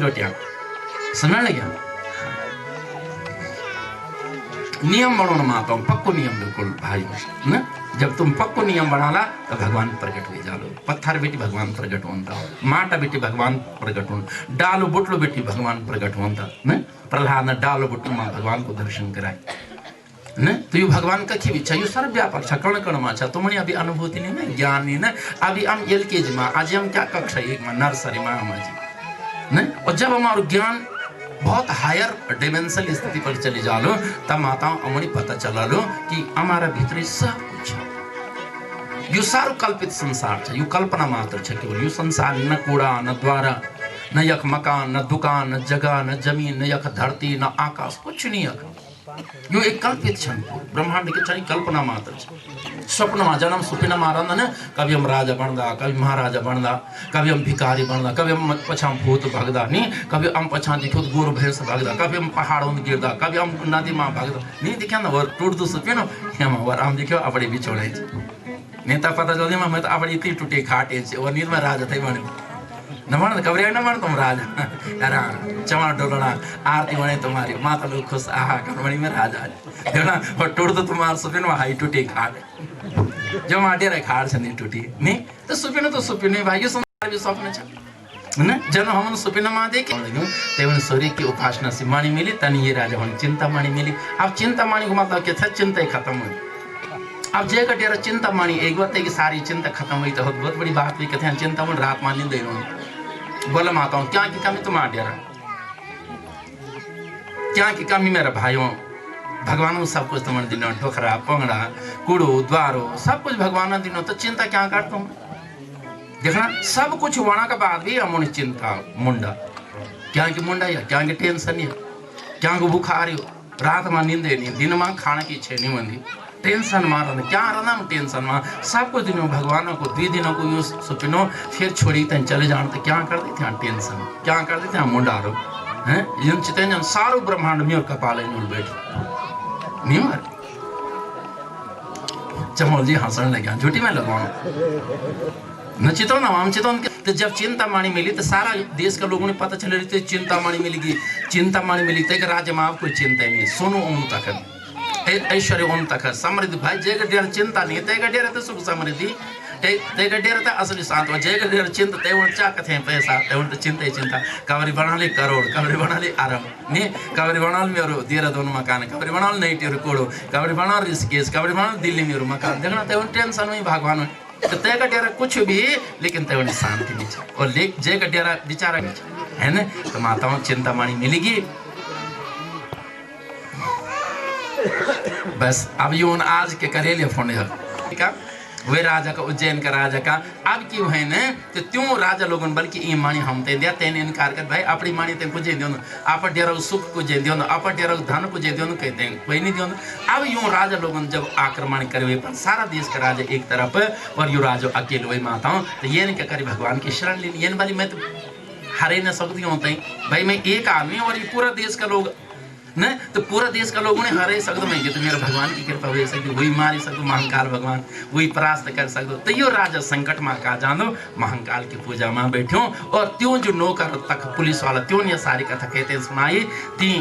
रोटियां समझ लगे। नियम बनाना माता पक्को नियम बिल्कुल भाई न। जब तुम पक्को नियम बनाला तो भगवान प्रकट हो जालो। पत्थर बेटी भगवान प्रकट होता, माटा बेटी भगवान प्रकट हो, डालो बुटलो बेटी भगवान प्रकट होता न। प्रहलाद ने डालो बुटलो मां भगवान को दर्शन कराए न। तो ये भगवान कखी भी चाहिए सर्व व्यापक छकण कण मा छ। तुम्हारी अभी अनुभूति नहीं ना, ज्ञान नहीं ना। अभी हम LKG में, आज हम क्या कक्षा 1 में नर्सरी में हम जी न। और जब हमारा ज्ञान बहुत हायर डिमेंशनल स्थिति पर चली जा लो तब माताओं अमरी पता चला लो कि हमारा भीतर सब कुछ है। यू सारो कल्पित संसार है, यू कल्पना मात्र है केवल। यू संसार न कूड़ा न द्वारा न यक मकान न दुकान न जगह न जमीन न यक धरती न आकाश, कुछ नहीं है। यू एक कल्पित क्षण ब्रह्मांड के क्षण कल्पना मात्र है। स्वप्न में जन्म सुपिन मारंदा न। कभी हम राजा बनदा, कभी महाराजा बनदा, कभी हम भिखारी बनदा, कभी हम पछा भूत भगदा नहीं, कभी हम पछा दिखो गोरु भैंस भगदा, कभी हम पहाड़ों में गिरदा, कभी हम नदी में भगदा नहीं दिखा ना। और टूट दो सुपिनो हम और हम देखो अपने बिछोड़े नेता पता चल मैं तो अपने इतनी टूटे खाटे और नीर में राजा थे बने न बन कबरे न बन तुम राजा अरे चमा डोलना आरती बने तुम्हारी माता लोग खुश आहा कमणी में राजा है ना। और टूट तो तुम्हारा सुपिन में हाई टूटे खाट जो माटे रे खाट छनी टूटी नहीं तो सुपिन भाई ये संसार भी स्वप्न छ न। जन हम सुपिन मा देखे तेवन सूर्य की उपासना से मानी मिली तनी ये राजा हम चिंतामणि मिली। अब चिंतामणि को मतलब क्या था, चिंता ही खत्म हुई। अब जे कटेरा चिंतामणि एक बात है कि सारी चिंता खत्म हुई तो बहुत बड़ी बात भी कहते हैं। चिंतामणि रात मान ली दे बोला माता हूँ क्या की कमी तुम आ डेरा, क्या की कमी मेरा भाइयों। भगवान सब कुछ तुम्हारे दिनों ठोखरा पंगड़ा कूड़ो द्वारो सब कुछ भगवान दिनों, तो चिंता क्या करता हूँ देखना। सब कुछ होने के बाद भी हम चिंता मुंडा क्या की मुंडा या क्या की टेंशन या क्या को बुखार हो, रात में नींदे नहीं, दिन में खाने की इच्छा नहीं बनती, टेंशन मार क्या रहा टेंशन में सब कुछ दिनों भगवानों को 2 दिनों को यूँ सुपिनो फिर छोड़ी तन चले जान तो क्या कर देते हैं टेंशन, क्या कर देते हैं मुंडारो हैं यूं चिते जन सारो ब्रह्मांड में और कपाल नुल बैठ नहीं मार चमोल जी हंसने लगे झूठी में लगाऊं न चितो ना हम चितो। तो जब चिंतामणि मिली तो सारा देश के लोगों ने पता चल रही थी चिंतामणि मिलेगी, चिंतामणि मिली तो राज्य में आप कोई चिंता नहीं। सोनो ओम तक ऐश्वर्य ओम तक समृद्धि भाई जय डेर चिंता नहीं तय डेर तो सुख समृद्धि तय डेर तो असली शांत जय डेर चिंता तय चा कथे पैसा तय चिंता ही चिंता। कवरी बना ली करोड़, कवरी बना ली अरब नहीं, कवरी बना मेरो देरा दोनों मकान, कवरी बना नहीं टेर कोड़ो, कवरी बना ऋषिकेश, कवरी बना दिल्ली मेरो मकान देखना तय टेंशन में भगवान में तो तय का डेरा कुछ भी लेकिन तय शांति नहीं और ले जय का डेरा बेचारा है ना। तो माताओं चिंतामणि मिलेगी बस। अब यून आज के करेले फोन है वे राजा का उज्जैन का राजा का अब क्यों है न तो त्यों राजा लोगन बल्कि ई मानी हम ते दिया तेने इनकार कर भाई अपनी मानी ते कुछ दियो आप डेरा सुख को जे दियो आप डेरा धन को जे दियो कहते हैं कोई नहीं दियो। अब यूं राजा लोगन जब आक्रमण करे पर सारा देश का राजा एक तरफ और यू राजा अकेले वही माताओं तो ये क्या करे भगवान की शरण लेनी ये वाली मैं तो हरे न सकती हूँ भाई मैं एक आदमी और ये पूरा देश का लोग न तो पूरा देश का लोगों ने हरे सकते मैं तो मेरा भगवान की कृपा हो सकती वही मारी सकते महाकाल भगवान वही परास्त कर सकते तो यो राजा संकट में का जानो महाकाल की पूजा में बैठो और त्यों जो नौकर तक पुलिस वाला त्यों ये सारी कथा कहते सुनाई ती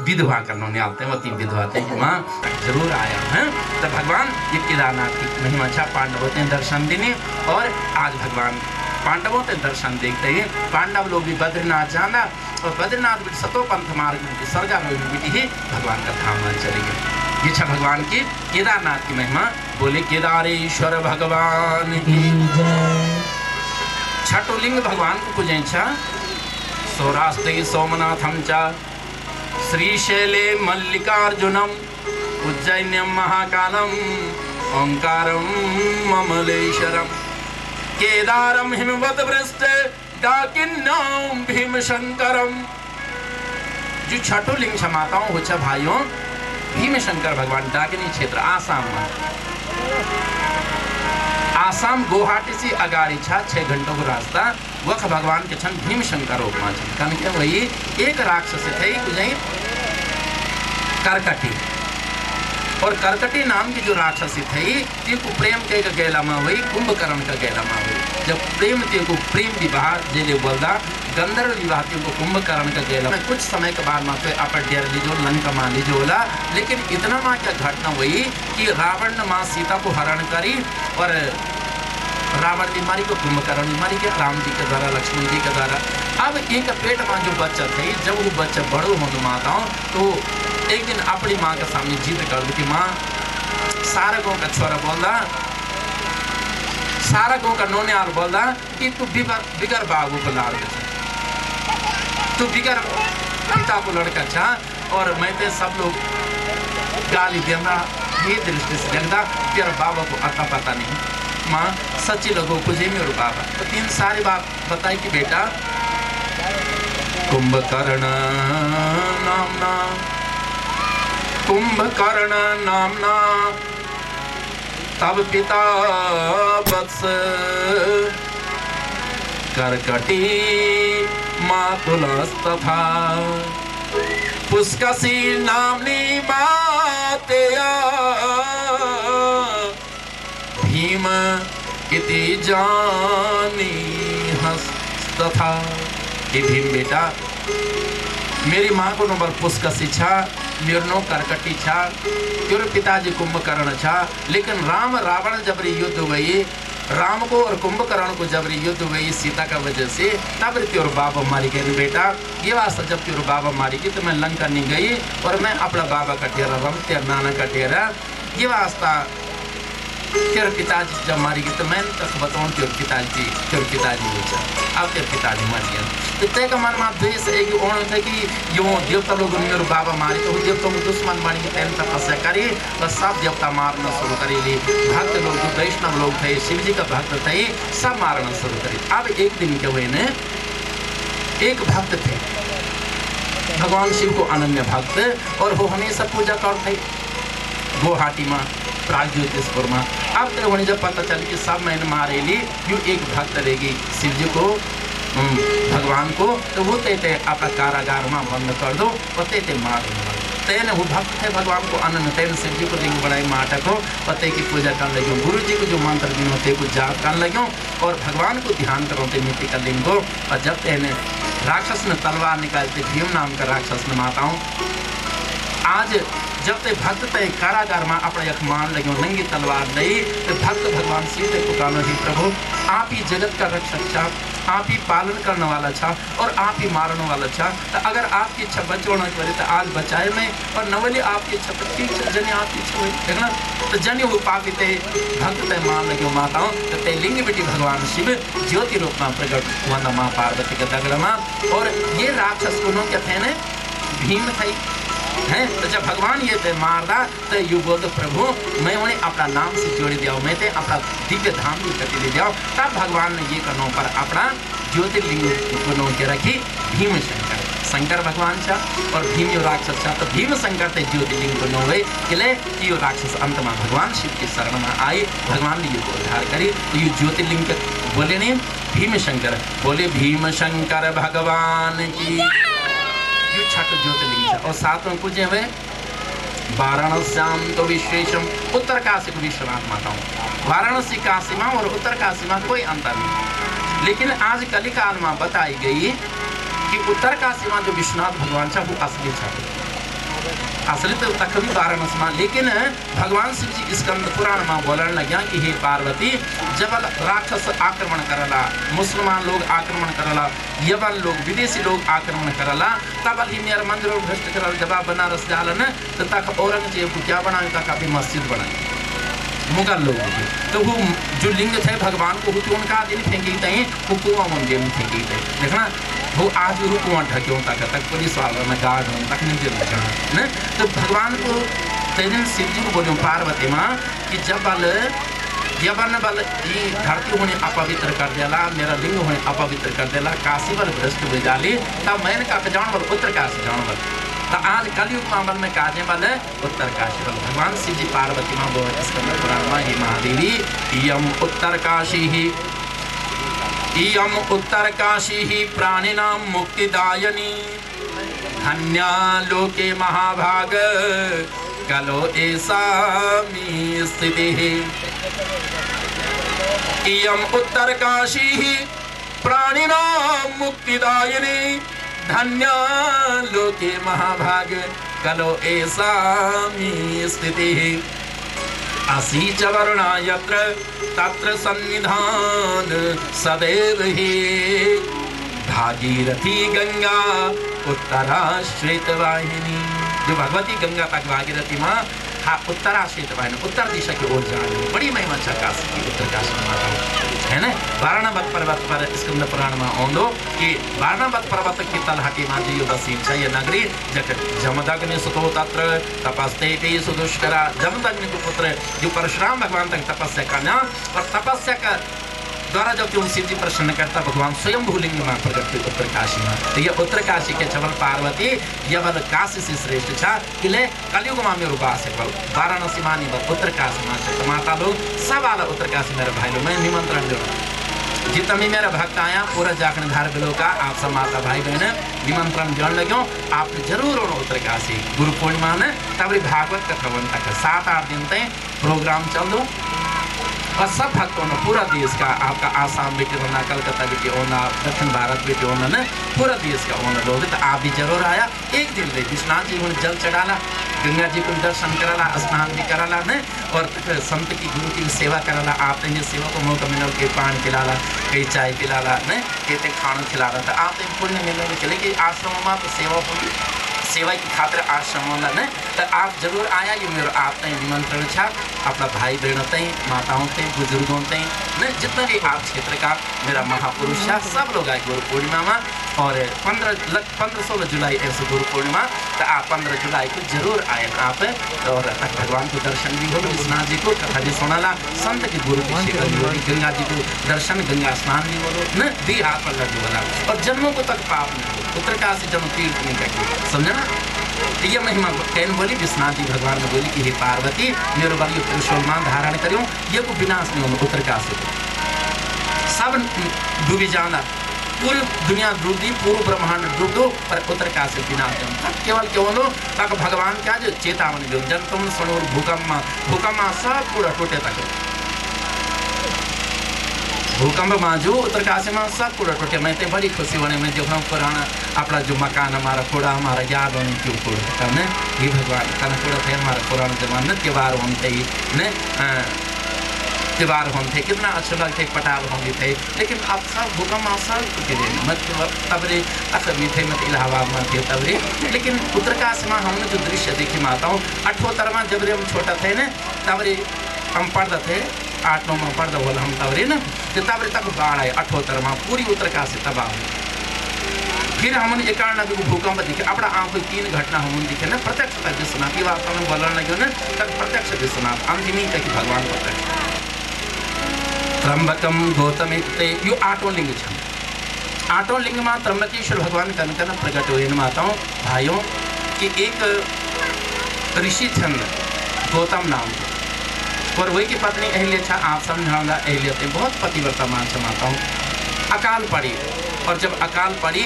विधवा करना निकालते हैं वो 3 विधवा थे वहाँ जरूर आया है। तो भगवान ये केदारनाथ की महिमा अच्छा पांडवों ने दर्शन देने और आज भगवान पांडवों के दर्शन देखते हैं। पांडव लोग भी बद्रीनाथ जाना और बद्रीनाथ भी सतो पंथ मार्ग में स्वर्गारोही बेटी ही भगवान का धाम में चले गए। ये भगवान की केदारनाथ की महिमा बोले केदारेश्वर भगवान की छठो लिंग भगवान को पूजे सौराष्ट्र सोमनाथम च श्रीशैले मल्लिकार्जुनम उज्जैन्यम महाकालम ओंकारम ममलेश्वरम केदारम हिमवत वृष्ट डाकिन्नम भीमशंकरम। जो छठो लिंग क्षमाताओं हो भाइयों भीमशंकर भगवान डाकिनी क्षेत्र आसाम में आसाम गुवाहाटी से अगाड़ी 6 घंटों का रास्ता वह भगवान के छन भीमशंकर उपमा छन क्या वही एक राक्षस थे करकटी और करकटी नाम की जो राक्षसी थी तिको प्रेम के गेला में वही कुंभकर्ण का गेला में हुई जब प्रेम तिको प्रेम विवाह जेले बोलदा गंधर्व विवाह को कुंभकर्ण का गेला कुछ समय के बाद माँ आप डेर लीजो लंका माँ लीजोला। लेकिन इतना माँ क्या घटना हुई कि रावण ने माँ सीता को हरण करी और रावण की मारी को कुंभकर्ण की मारी के राम जी के द्वारा लक्ष्मण जी के द्वारा। अब एक पेट में जो बच्चा थे जब वो बच्चा बड़ो होने माताओं तो एक दिन अपनी माँ के सामने जिद कर दी कि माँ सारा गाँव का छोरा बोल रहा सारा गाँव का नौनियाल बोल रहा कि तू बिगर बाबू को लाड़ तू बिगर पिता को लड़का चाह और मैं तो सब लोग गाली देना ये दृष्टि से देखता तेरा बाबा को अता पता नहीं। माँ सच्ची लगो कुछ मेरे बाबा तो तीन सारी बात बताई कि बेटा कुंभकर्ण नामना तब पिता वत्स करकटी मातुलस्तथा पुष्कसी नामनी मातेया भीम इति जानी हस्तथा। कि भीम बेटा मेरी माँ को नंबर पुष्कसी छा मेरे नो करकटी छा तेरे पिताजी कुंभकर्ण छा। लेकिन राम रावण जबरी युद्ध हुई राम को और कुंभकर्ण को जबरी युद्ध हुई सीता का वजह से तब तेरे बाबा मारी गई। बेटा ये वास्ता जब तेरे बाबा मारी गई तो मैं लंका नहीं गई और मैं अपना बाबा का ठेरा रम तेरा नाना का ठेरा ये वास्ता तेरे पिताजी जब मारी गई तो मैंने तक बताऊँ तेरे पिताजी बेचा अब तेरे पिताजी मर गया। तो तय का मन में द्वेष एक ओण था कि यो देवता लोग मेरे बाबा मारे तो देवता को दुश्मन मारी के तैन तपस्या करी और सब देवता मारना शुरू करेली। भक्त लोग जो वैष्णव लोग थे शिव जी का भक्त थे सब मारना शुरू करे। अब एक दिन के हुए ने एक भक्त थे भगवान शिव को अनन्य भक्त और वो हमेशा पूजा करते गुवाहाटी में प्रागज्योतिषपुर में। अब तेरे होने जब पता चली कि सब मैंने मारेली यू एक भक्त रहेगी शिव जी को भगवान को तो वो ते अपना कारागार में बंद कर दो और ते मार तेने वो भक्त थे भगवान को अनन्य तेन शिव जी को लिंग बनाई माटा को पते की पूजा करने लगे गुरु जी को जो मंत्र दिन होते को जाप करने लगे और भगवान को ध्यान करते मिट्टी का लिंग को। और जब तेने राक्षस ने तलवार निकालते भीम नाम का राक्षस ने माताओं आज जब ते भक्त ते कारागार में अपने यख मान लगे नंगी तलवार दई तो भक्त भगवान शिव ते पुकारो ही प्रभु आप ही जगत का रक्षक छा आप ही पालन करने वाला छा और आप ही मारने वाला छा। तो अगर आपकी इच्छा बचोना करे तो आज बचाए मैं और नवली आपकी इच्छा तो ठीक है जनी आपकी इच्छा हुई देखना तो जनी वो पापी ते भक्त ते मान लगे माताओं तो ते लिंग बेटी भगवान शिव ज्योति रूप में प्रकट हुआ माँ पार्वती के दगड़ में। और ये राक्षस को क्या थे ने भीम थी है तो जब भगवान ये ते मारदा तो यू बोल तो प्रभु मैं उन्हें अपना नाम से जोड़ दिया मैं ते अपना दिव्य धाम भी करके ले जाओ। तब भगवान ने ये करने पर अपना ज्योतिर्लिंग को के रखी भीम शंकर भगवान छा और भीम यो राक्षस छा तो भीम शंकर ते ज्योतिर्लिंग को न हुए किले यो राक्षस अंत में भगवान शिव के शरण में आई भगवान ने ये उद्धार करी तो ये ज्योतिर्लिंग बोले नहीं भीम शंकर बोले भीम शंकर भगवान की छठ ज्योतिर्लिंग और साथ में पूजे हुए वाराणस्याम तो विश्वेशम उत्तर काशी को विश्वनाथ माताओं वाराणसी काशी में और उत्तर काशी में कोई अंतर नहीं। लेकिन आज कलिकाल में बताई गई कि उत्तर काशी में जो विश्वनाथ भगवान था वो असली छठ असली तो तक भी वाराणसी में। लेकिन भगवान शिव जी स्कंद पुराण में बोलने लगे कि हे पार्वती जब राक्षस आक्रमण करला मुसलमान लोग आक्रमण करला यवन लोग विदेशी लोग आक्रमण करला तब ही मेरा मंदिर भ्रष्ट करल जब बनारस जालन तो तक औरंगजेब को क्या बनाए तक अभी मस्जिद बनाए मुगल लोग तो वो जो लिंग थे भगवान को उनका दिन फेंकी थे वो कुआं मंदिर में फेंकी थे देखना वो आज भी कुआं ढक्यों तक पुलिस वालों में गार्ड तक नहीं न तो भगवान को दिन शिव जी को बोलो पार्वती माँ कि जब बल यवन बल ये धरती होने अपवित्र कर देला मेरा लिंग होने अपवित्र कर देला काशी बल भ्रष्ट हो जाली तब मैंने कहा जान बल उत्तर काशी जान बल तो आज कलयुग मामल में काजे वाले उत्तर काशी बल भगवान शिव जी पार्वती माँ बोल स्कंद पुराण में हे महादेवी इयम उत्तर काशी ही इयम उत्तर काशी ही प्राणिनां मुक्तिदायिनी धन्या लोके महाभाग कलो ऐसा मी स्थिति इयम उत्तर काशी ही प्राणिनां मुक्तिदायिनी धन्या लोके महाभागे कलो एषामी स्थितिः असि च वरुणा यत्र तत्र सन्निधान सदैव हि भागीरथी गंगा उत्तराश्रित वाहिनी। जो भगवती गंगा तक भागीरथी माँ उत्तराश्रित वाहिनी उत्तर दिशा की ओर जा रही है। बड़ी महिमा छ काशी की उत्तर काशी माता है ना। वाराणवत पर्वत पर स्कंद पुराण में आउँदो कि वाराणवत पर्वत की तलहटी में जो बसी छ ये नगरी जक जमदग्नि सुतो तत्र तपस्ते सुदुष्करा। जमदग्नि को पुत्र जो परशुराम भगवान तक तपस्या करना और तपस्या का द्वारा जब तुम शिव जी प्रसन्न करता भगवान स्वयं भूलिंग में प्रकट हुई उत्तर काशी में। तो ये उत्तर काशी के छबल पार्वती ये बल काशी से श्रेष्ठ था किले कलयुग में मेरो वास है बल वाराणसी मानी बल उत्तर काशी में तो माता लोग सब आला उत्तर काशी मेरे भाई लोग मैं निमंत्रण दो जितना भी मेरा भक्त आया पूरा जाखन धार बिलो का आप सब माता भाई बहन निमंत्रण जन लगे आप जरूर होना उत्तर काशी गुरु पूर्णिमा ने तब भागवत कथा बनता है 7-8 दिन तक प्रोग्राम चल दो और सब भक्तों ने पूरा देश का आपका आसाम बेटे होना कलकत्ता बेटे होना दक्षिण भारत बेटे होना न पूरा देश का होना लोग तो आप भी जरूर आया। एक दिन ले विश्वनाथ जी को जल चढ़ाला गंगा जी को दर्शन कराला स्नान भी कराला न और संत की गुरु की सेवा कराला। आप सेवा को मौका मिला के पानी पिलाला कई चाय पिलाला न कहते खाना खिलाला तो आप पुण्य मिलोगे चले कि आश्रम में तो सेवा की खातिर आश्रम न तो आप जरूर आया। ये मेरा आप निमंत्रण था अपना भाई बहनों तय माताओं तय बुजुर्गों तय न जितना भी आप क्षेत्र का मेरा महापुरुष है सब लोग आए गुरु पूर्णिमा में। और 15-16 जुलाई ऐसे गुरु पूर्णिमा तो आप 15 जुलाई को जरूर आए आप और भगवान को दर्शन भी हो विश्वनाथ जी को कथा भी सुनाला संत की गुरु की सेवा भी होगी गंगा जी को दर्शन गंगा स्नान भी हो न दी हाथ पर लड्डू वाला और जन्मों को तक पाप नहीं हो उत्तर काशी जन्म तीर्थ नहीं करके समझना। ये महिमा कहन बोली विश्वनाथ जी भगवान ने बोली कि हे पार्वती मेरो बलियो त्रिशूलमान धारण करियो ये को विनाश नहीं होगा उत्तर काशी सब डूबी जाना पूरी दुनिया डूब दी पूर्व ब्रह्मांड डूब दो पर उत्तर काशी विनाश तक केवल केवल तक भगवान क्या जो चेतावनी दो जन तुम सुनो भूकंप सब पूरा टूटे तक भूकंप में जो उत्तरकाशी में सब पूरा टूटे मैं बड़ी खुशी होने में जो हम पुराना अपना जो मकान हमारा पूरा हमारा याद होने क्यों पूरा ने ये भगवान का पूरा थे हमारा पुराना जमाना त्योहार होते ही न त्योहार होते कितना अच्छे लगते पटाल होंगे थे लेकिन अब सब भूकंप सब गिरे मतलब तबरे असमी थे मत इलाहाबाद में थे तबरे लेकिन उत्तरकाशी में हमने जो दृश्य देखी माताओं 78 में जब हम छोटा थे न तबरे हम पढ़ते थे 8-9 में पढ़ते बोला हम तबरे न तो तबरे तक बाढ़ आए 78 में पूरी उत्तरकाशी तबाह हुई। फिर हमने 91 को भूकंप दिखे अपना आंखों 3 घटना हमने दिखे ना प्रत्यक्ष तक विश्वनाथ की वास्तव में बोलने लगे न तक प्रत्यक्ष विश्वनाथ अंतिमी तक भगवान प्रत्यक्ष त्र्यंबकम गौतम यो 8वां लिंग छ 8वां लिंग में त्र्यंबकेश्वर भगवान कनकन प्रकट हुए माताओं भाइयों कि एक ऋषि थे गौतम नाम और वही की पत्नी अहिल्या छा आप समझाऊंगा अहिल्या थे बहुत पतिव्रता मान छ माताओं अकाल पड़ी और जब अकाल पड़ी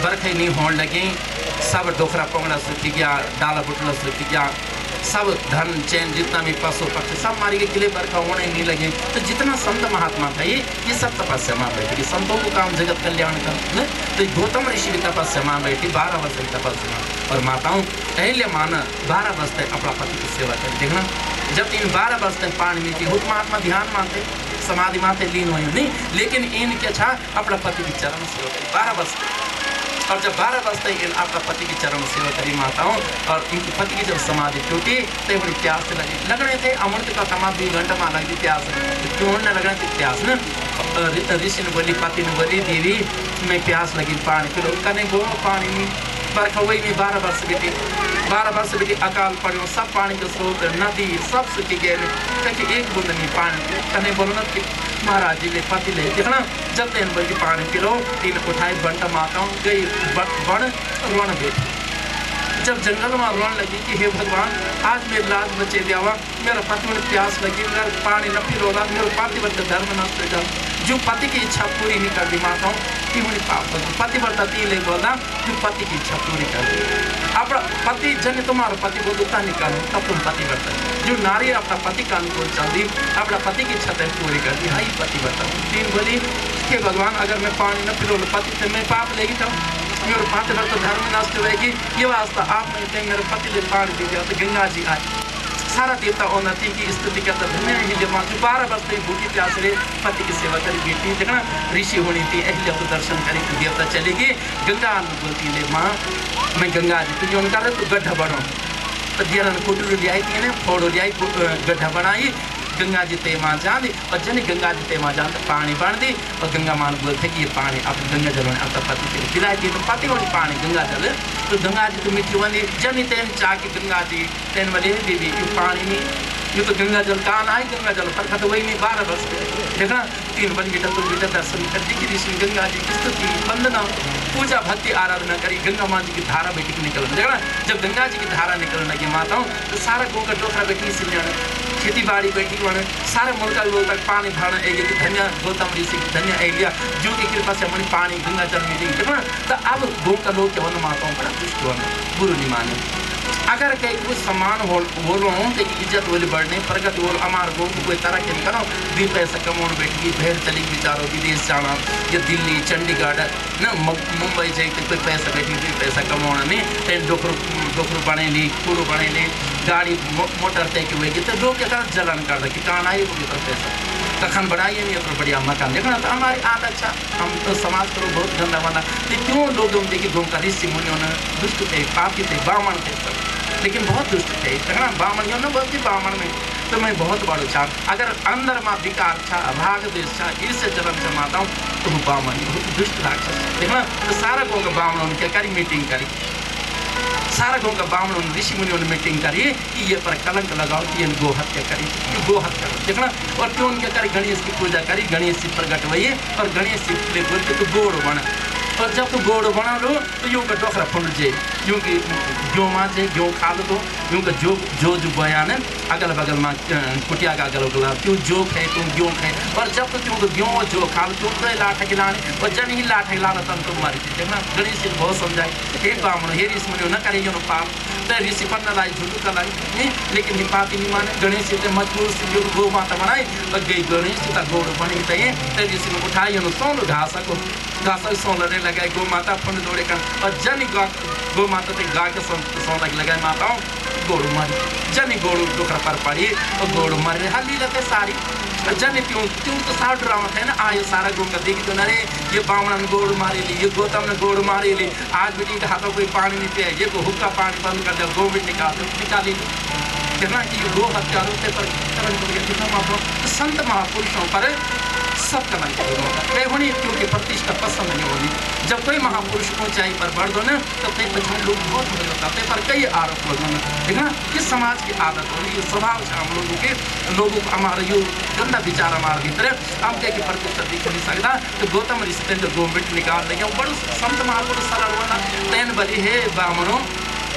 बरखे नहीं होने लगी सब डोखरा पोंगड़ा सूखी गया डाला बुटला सूखी गया सब धन चैन जितना भी पशु पक्षी सब मारी के किले बरखा होने नहीं लगे तो जितना संत महात्मा था ये सब तपस्या में बैठी संतों को काम जगत कल्याण का तो गौतम ऋषि भी तपस्या में बैठी 12 वर्ष की तपस्या और माताओं अहिल्या माना 12 वर्ष तक अपना पति की सेवा कर देखना जब इन 12 वर्ष तक पानी मिलती हुत महात्मा ध्यान मानते समाधि माते लीन हुई नहीं लेकिन इनके अच्छा अपना पति की चरण सेवा करी 12 वर्ष और जब 12 वर्ष तक इन आपका पति की चरण सेवा करी माताओं और इनकी पति की जब समाधि टूटी तो बड़ी प्यास लगी लगने थे अमृत का तमा 2 घंटा में लगी प्यास क्यों न लगने थी प्यास न ऋषि ने बोली पति ने बोली देवी मैं प्यास लगी पानी फिर कने गो पानी में बरखा हुई नहीं 12 वर्ष बेटी 12 वर्ष बेटी अकाल पड़ो सब पानी के स्रोत नदी सब सूखी गए कहीं एक बूंद नहीं पानी कने बोलो न महाराज जी ने पति ले देखना जब तेन बल्कि पानी पिलो 3 उठाई बंटा माताओं गई बड़ रोन बेटी जब जंगल में रोन लगी कि हे भगवान आज मेरी लाज बचे दिया मेरा पति में प्यास लगी मेरा पानी न पिरोला मेरे पतिव्रत धर्म नष्ट हो जाओ जो पति की इच्छा पूरी नहीं कर दी माताओं कि मुझे पाप पतिव्रता 3 ले बोला जो पति की इच्छा पूरी कर दी अपना पति जन तुम्हारा पति बोलता निकालो तब तुम पतिव्रता जो नारी अपना पति का अनुकूल चल दी अपना पति की इच्छा पूरी कर दी हाँ पतिव्रता 3 बोली हे भगवान अगर मैं पानी न पिलो पति थे मैं पाप लेगी था मेरे पाते भर तो धर्म नष्ट होगी ये वास्ता आप मेरे पति ले पानी दी गया तो गंगा जी आई सारा देवता उन्नति की स्तुति करता धन्य अहिल्या माँ जो 12 वर्ष तक भूखी प्यास रहे पति की सेवा करी बेटी देखना ऋषि होनी थी अहिल्या को दर्शन करी तो देवता चलेगी गंगा बोलती ले माँ मैं गंगा जी तुझे उनका तो गड्ढा बढ़ो तो दिया कुटुर लियाई थी ना फोड़ो लियाई गड्ढा बनाई गंगा जी ते माँ जान दी और जन गंगा जी ते माँ जान तो पानी बांध दी और गंगा माँ बोलते कि ये पानी अब गंगा जल अब तो पति के दिलाई दी तो पति वाली पानी गंगा जल तो गंगा जी तो मिट्टी बनी जन तेन चाह के गंगा जी तेन वाले देवी ये पानी में ये तो गंगा जल कहाँ आई गंगा जल पर खत वही नहीं 12 वर्ष देखना 3 बन बेटा तुम बेटा दर्शन कर दी ऋषि गंगा जी की स्तुति वंदना पूजा भक्ति आराधना करी गंगा माँ जी की धारा बेटी निकल देखना जब गंगा जी की धारा निकलने लगी माताओं तो सारा गौ का टोकरा बेटी से खेती बाड़ी बैठी बने सारे मुल्क लोग तक पानी धारण एलिया कि धन्य गौतम ऋषि धन्य एलिया जो की कृपा से हमारी पानी गंगा जल मिली देखना तो अब गौ का लोग क्या माताओं बड़ा दुष्ट होना गुरु नहीं माने अगर कहीं कुछ सम्मान हो लो तो इज्जत बोले बढ़ने प्रगति बोल अमार गो कोई तरह के करो 2 पैसा कमाने बैठी भेड़ चली बिचारो विदेश जाना या दिल्ली चंडीगढ़ न मुंबई जाए तो कोई पैसा बैठी 2 पैसा कमाने में तेन डोखरू बने ली कुरू बने ली गाड़ी मोटर तय की हुई तो लोग क्या जलन कर कि कहाँ आई होगी तो पैसा कखन बढ़ाइए नहीं तो बढ़िया मकान देखना तो हमारी आदत अच्छा हम तो समाज को बहुत गंदा बना तो क्यों लोग देखिए गो का ऋषि मुनियों ने दुष्ट थे पापी थे ब्राह्मण थे लेकिन बहुत दुष्ट थे देखना ब्राह्मणियों ने बोलती ब्राह्मण में तो मैं बहुत बड़ो छा अगर अंदर में विकार छा भाग देश छा इससे जलन से माता हूँ तो वो ब्राह्मण बहुत दुष्ट राक्षस देखना तो सारा गो का ब्राह्मणों क्या करी मीटिंग करी सारा गो का ब्राह्मणों ऋषि मुनियों ने मीटिंग करी कि ये पर कलंक लगाओ कि ये गो हत्या करी गो हत्या करो देखना और क्यों उनके करी गणेश की पूजा करी गणेश जी प्रकट हुई और गणेश जी के बोलते तो गोड़ बना और जब तो गोड़ बना लो तो यूँ का डोखरा फुल जाए यूँ की गेहूँ माँ से गेहूँ खा लो तो यूँ का जो बयान है अगल बगल में कुटिया का अगल बगल क्यों जो खाए तुम गेहूँ खाए और जब तो क्यों गेहूँ और जो खा लो तुम तो लाठा खिलाने और जन ही लाठा खिलाना तन तुम मारी थी देखना गणेश जी बहुत समझाए हे ब्राह्मण हे ऋषि मुनि न करे यो पाप तो ऋषि पर न लाई झूठू का लाई नहीं लेकिन ही पापी नहीं माने गणेश जी मजबूर से गो माता बनाई और गई गणेश जी का गोड़ बनी तो ऋषि ने उठाई सोन घास को सोलने लगाए गो माता फंड दौड़े कर और जन गो माता ते गा के सोन लगाए माताओं गोड़ मारी जन गोड़ डोखरा पर पड़ी और गोड़ मारे हल्दी लते सारी जन क्यों तो सारा ड्रामा था ना आये सारा गो का देखी तो नरे ये बावड़ा ने गोड़ मारे ली ये गौतम ने गोड़ मारे ली आज बेटी के हाथों कोई पानी नहीं पिया ये को हुक्का पानी बंद कर दिया गो भी निकाली देखना कि ये गो हत्या पर संत महापुरुषों पर सब करना चाहिए होनी क्योंकि प्रतिष्ठा पसंद नहीं होनी जब कोई महापुरुष ऊंचाई पर बढ़ दो ना तो ते पछाड़ लोग बहुत हो जाते पर कई आरोप लोगों ने देखना किस समाज की आदत होनी ये स्वभाव से हम लोगों को हमारा यो गंदा विचार हमारे भीतर हम क्या कि प्रतिष्ठा दिख नहीं सकता तो गौतम ऋषि जो गोमिट निकाल देंगे वो बड़ो संत महापुरुष सरल होना तैन बली हे ब्राह्मणों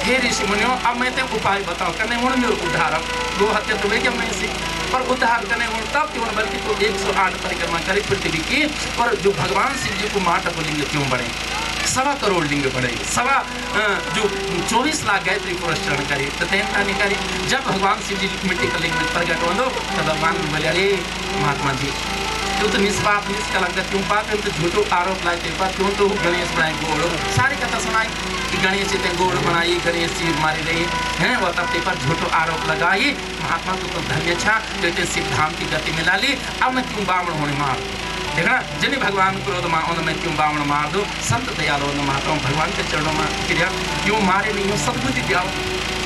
हे ऋषि मुनियों अब मैं ते उपाय बताओ करने मुड़ मेरे उद्धार गो हत्या तो क्या मैं इसी पर उद्धार करने तब क्यों बल्कि तो 108 परिक्रमा करे पृथ्वी की और जो भगवान शिव जी को माटा को लिंग क्यों बढ़े 1.25 करोड़ लिंग बढ़े जो 24 लाख गायत्री पुरस्कार करे तो नहीं करी जब भगवान शिव जी मिट्टी का लिंग में प्रकट हो तो भगवान बोले अरे महात्मा जी जो तो निष्पाप निष्कलंक क्यों पाप तो झूठो आरोप लाए क्यों तो गणेश बनाए गोड़ सारी कथा सुनाई कि गणेश जी गोड़ बनाई गणेश जी मारी रही हैं वह तब पर झूठो आरोप लगाई महात्मा तो धन्य छा तो सिद्धांत की गति मिला ली अब मैं क्यों बावण होने मार देखना जिन्हें भगवान क्रोध माओ मैं क्यों बावण मार दो संत दयालो न माता हूँ भगवान के चरणों में क्रिया क्यों मारे नहीं हो सदबुद्धि दियाओ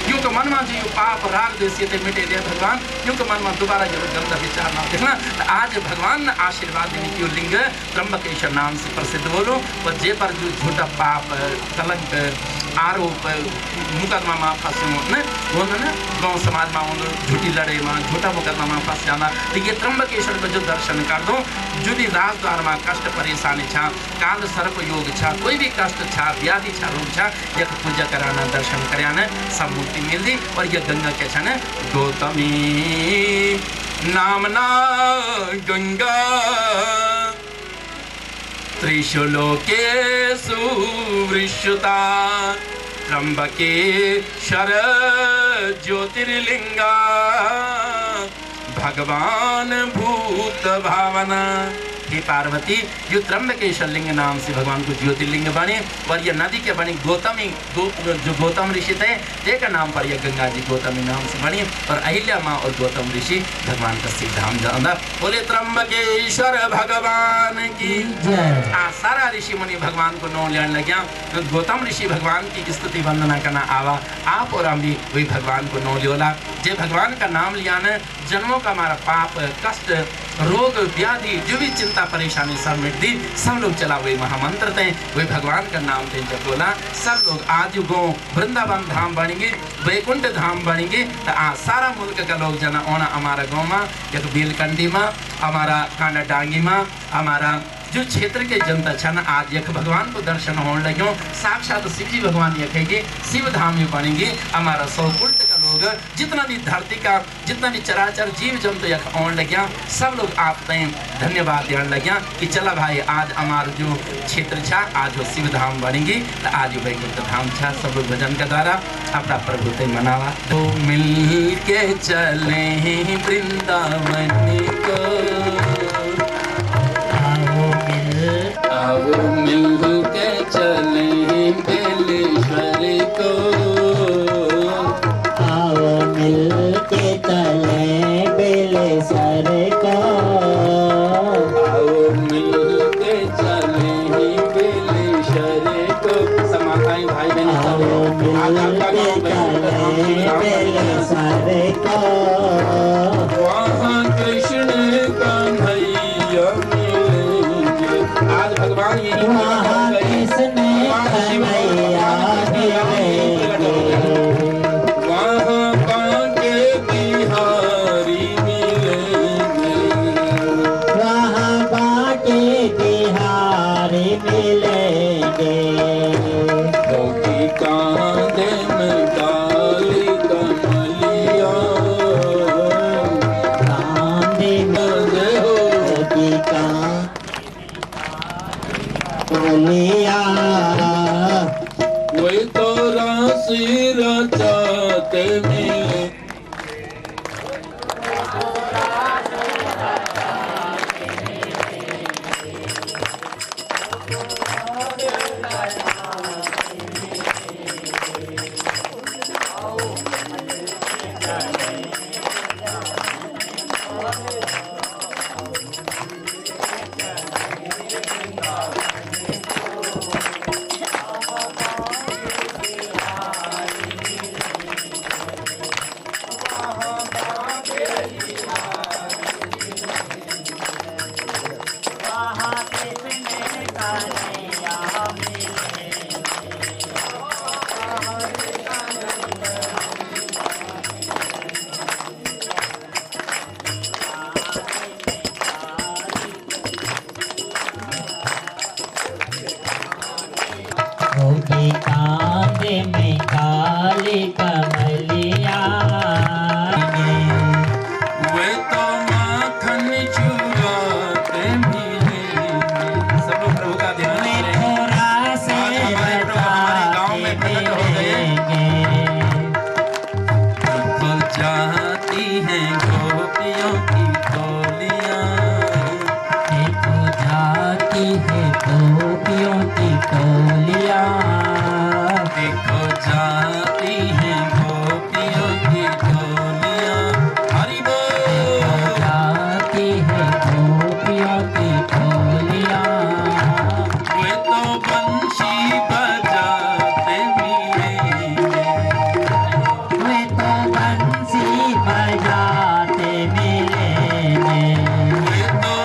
यूँ के मन में जो पाप राग देसी थे मिटे दे भगवान यूँ के मन में दोबारा जो गंदा विचार ना देखना आज भगवान ने आशीर्वाद देने की लिंग त्र्यंबकेश्वर नाम से प्रसिद्ध बोलो और जे पर जो झूठा पाप कलंक आरोप मुकदमा में फंसे वो ना गाँव समाज में झूठी लड़े में झूठा मुकदमा में फंस जाना तो ये त्र्यंबकेश्वर को जो दर्शन कर दो जुदी राजद्वार में कष्ट परेशानी छा काल सर्प योग छा कोई भी कष्ट छा व्याधि छा रोग छा यह पूजा कराना दर्शन कराना सब मुक्ति मिल दी और यह गंगा के छा गौतमी नामना गंगा त्रिषु लोकेषु वृषुता त्र्यंबकेश्वर ज्योतिर्लिंगा भगवान भूत भावना हे पार्वती जो त्र्यंबकेश्वर लिंग नाम से भगवान को ज्योतिर्लिंग बने और ये नदी के बनी गौतमी जो गौतम ऋषि थे एक नाम पर यह गंगा जी गौतमी नाम से बनी और अहिल्या माँ और गौतम ऋषि भगवान का सिद्ध धाम जाना। बोले त्र्यंबकेश्वर भगवान की जय। सारा ऋषि मुनि भगवान को नौ लेने लग्या। गौतम ऋषि भगवान की स्तुति वंदना करना आवा आप और हम भी वही भगवान को नौ लियोला। जे भगवान का नाम लिया न जन्मों का हमारा पाप कष्ट रोग व्याधि जो भी चिंता परेशानी सब मिट दी। सब लोग चला वही महामंत्र थे वही भगवान का नाम थे जब बोला सब लोग आज गो वृंदावन धाम बनेंगे वैकुंठ धाम बनेंगे। तो आज सारा मुल्क का लोग जना ओना हमारा गाँव में एक बेलकंडी में हमारा कांडा डांगी में हमारा जो क्षेत्र के जनता छन आज यख भगवान को दर्शन होने लगे। साक्षात शिव जी भगवान यखेंगे शिव धाम में बनेंगे। हमारा सौ उल्ट का लोग जितना भी धरती का जितना भी चराचर जीव जंतु यख आने लगे सब लोग आप तय धन्यवाद देने लगे कि चला भाई आज हमारा जो क्षेत्र छा आज वो शिव धाम बनेंगी। तो आज वैकुंठ धाम छा सब लोग भजन के द्वारा अपना प्रभु ते मनावा। तो मिल के चले वृंदावन को आओ मिल के चले बेलेश्वर को आओ मिल के चले बेलेश्वर को आओ मिल के चले बेलेश्वर को। समाताएं भाई बहन आओ मिल के चले बेलेश्वर को वहाँ कृष्ण का भैया आज भगवान यही वहाँ कृष्ण कन्हैया मिलेंगे वहाँ बांके बिहारी मिलेंगे वहाँ बांके बिहारी मिलेंगे गोपी कांधे में काली कमलिया कांधे में गोपी का बोलिया वही तो राशि रचाते मिले गोपी कांधे में काली कमलिया वे तो माखन चुराते मिलेंगे। सब लोग प्रभु का ध्यान करें। थोड़ा से हमारे गांव में प्रकट हो गए। तो जाती हैं गोपियों की टोलियां देखो जाती है गोपियों की टोलियां देखो जाती हैं गोपियों की टोलियां। हरि बोल जाती है गोपियों की टोलियां वे तो बंशी बजाते मिलेंगे वे तो बंसी बजाते मिलेंगे वे तो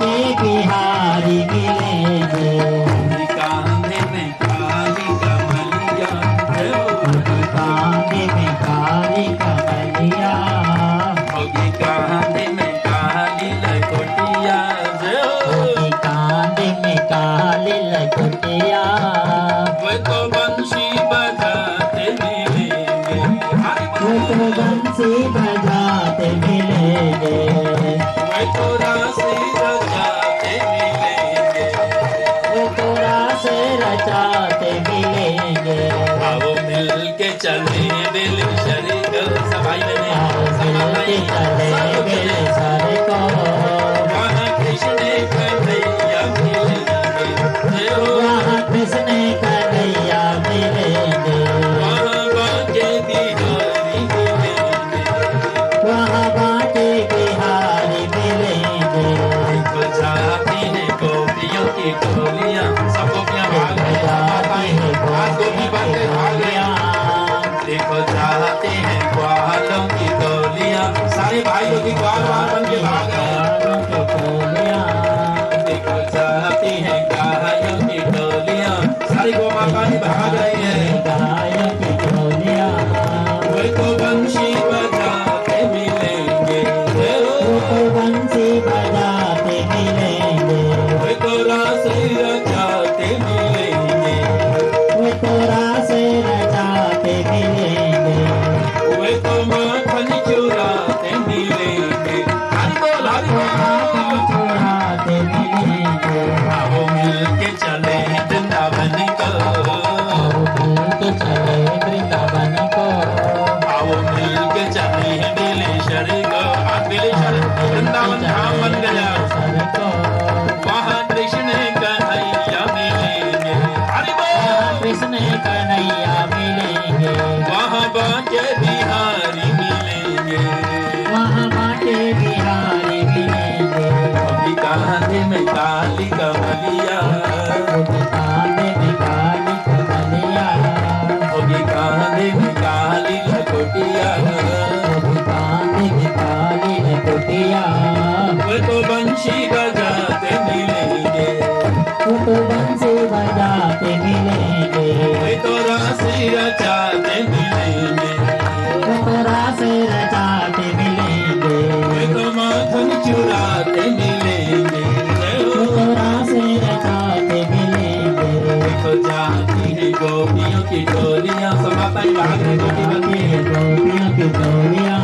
के बिहारी मिलेंगे। कांधे में काली कमलिया जय हो, कांधे में काली कमलिया, होगी कांधे में काली लकोटिया जय हो, कांधे में काली लकोटिया। वे तो बंसी बजाते मिलेंगे, वो तो बंसी बजाते मिलेंगे। वे तो राशि रचाते मिलेंगे, वो तो रास रचाते मिलेंगे। आओ मिल के चले दिल शरीक सभाई में आओ मिलके चले मिले सर को, वहाँ कृष्ण कन्हैया मिलेंगे जय हो, वहाँ कृष्ण कन्हैया मिलेंगे। वहाँ बाके बिहारी मिलेंगे, वहाँ बाके बिहारी मिलेंगे। देखो जाती है गोपियों की टोलियाँ, सब गोपियाँ भाग रही हैं, आज गोपी बन के भाग रही हैं। देखो जाते हैं ग्वालों की टोलियाँ, सारे भाई लोग ग्वाल बन के भाग रहे हैं। देखो जाती हैं गायों की टोलियाँ, सारी गौ माता भी भाग रही है। वे तो बंशी बजाते मिलेंगे जय हो, बंसी बजाते मिलेंगे। वे तो रास रचाते मिलेंगे, वो तो रास रचाते मिलेंगे। वे तो माखन चुराते मिलेंगे। हरि बोल हरि बोल। चुराते मिलेंगे। आओ मिल के चले वृंदावन को, के चले वृंदावन को, आओ मिल के चले बिलेश्वर को। आज बिलेश्वर वृंदावन धाम बन गया, सर को। वहाँ कृष्ण कन्हैया मिलेंगे। हरि बोल। कृष्ण कन्हैया मिलेंगे। वहाँ बाके बिहारी मिलेंगे, वहाँ बाके बिहारी मिलेंगे। अभी कांधे में काली कमलिया, कांधे में काली कमलिया, होगी कांधे में काली लकोटिया, कांधे में काली लकोटिया। वे तो बंशी बजाते मिलेंगे, वो तो बंसी बजाते मिलेंगे। वे तो राशि रचाते मिलेंगे, वो तो रास रचाते मिलेंगे। वे तो माखन चुराते मिलेंगे जय वो हो। तो रास रचाते मिलेंगे। देखो जाती है गोपियों की टोलियाँ, समाता ही भाग रहे गोपी बन के। गोपियों की टोलियां,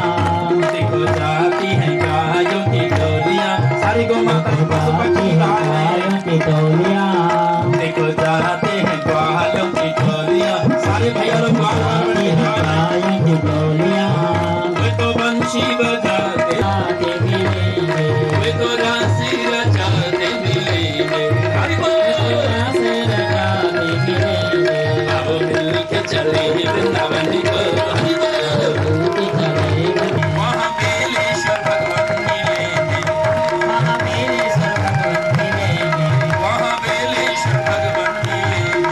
देखो जाती है गायों की टोलियाँ, सारी गौ माता की पशु पक्षी भाग रहे हैं। गायों की टोलियां, देखो जाते हैं ग्वालों की टोलियाँ, सारे भैया लोग ग्वाल बन के भाग रहे हैं। गायों की टोलियां। वे तो बंशी बजाते, आते मिलेंगे। वे तो राशि रचाते मिलेंगे। हरि बोल। रास रचाते मिलेंगे। आओ मिल के चले वृंदावन को। हरि बोल। के चले वहाँ बेलेश्वर भगवान मिलेंगे, वहाँ बेलेश्वर भगवान मिलेंगे। वहाँ बेलेश्वर भगवान मिलेंगे,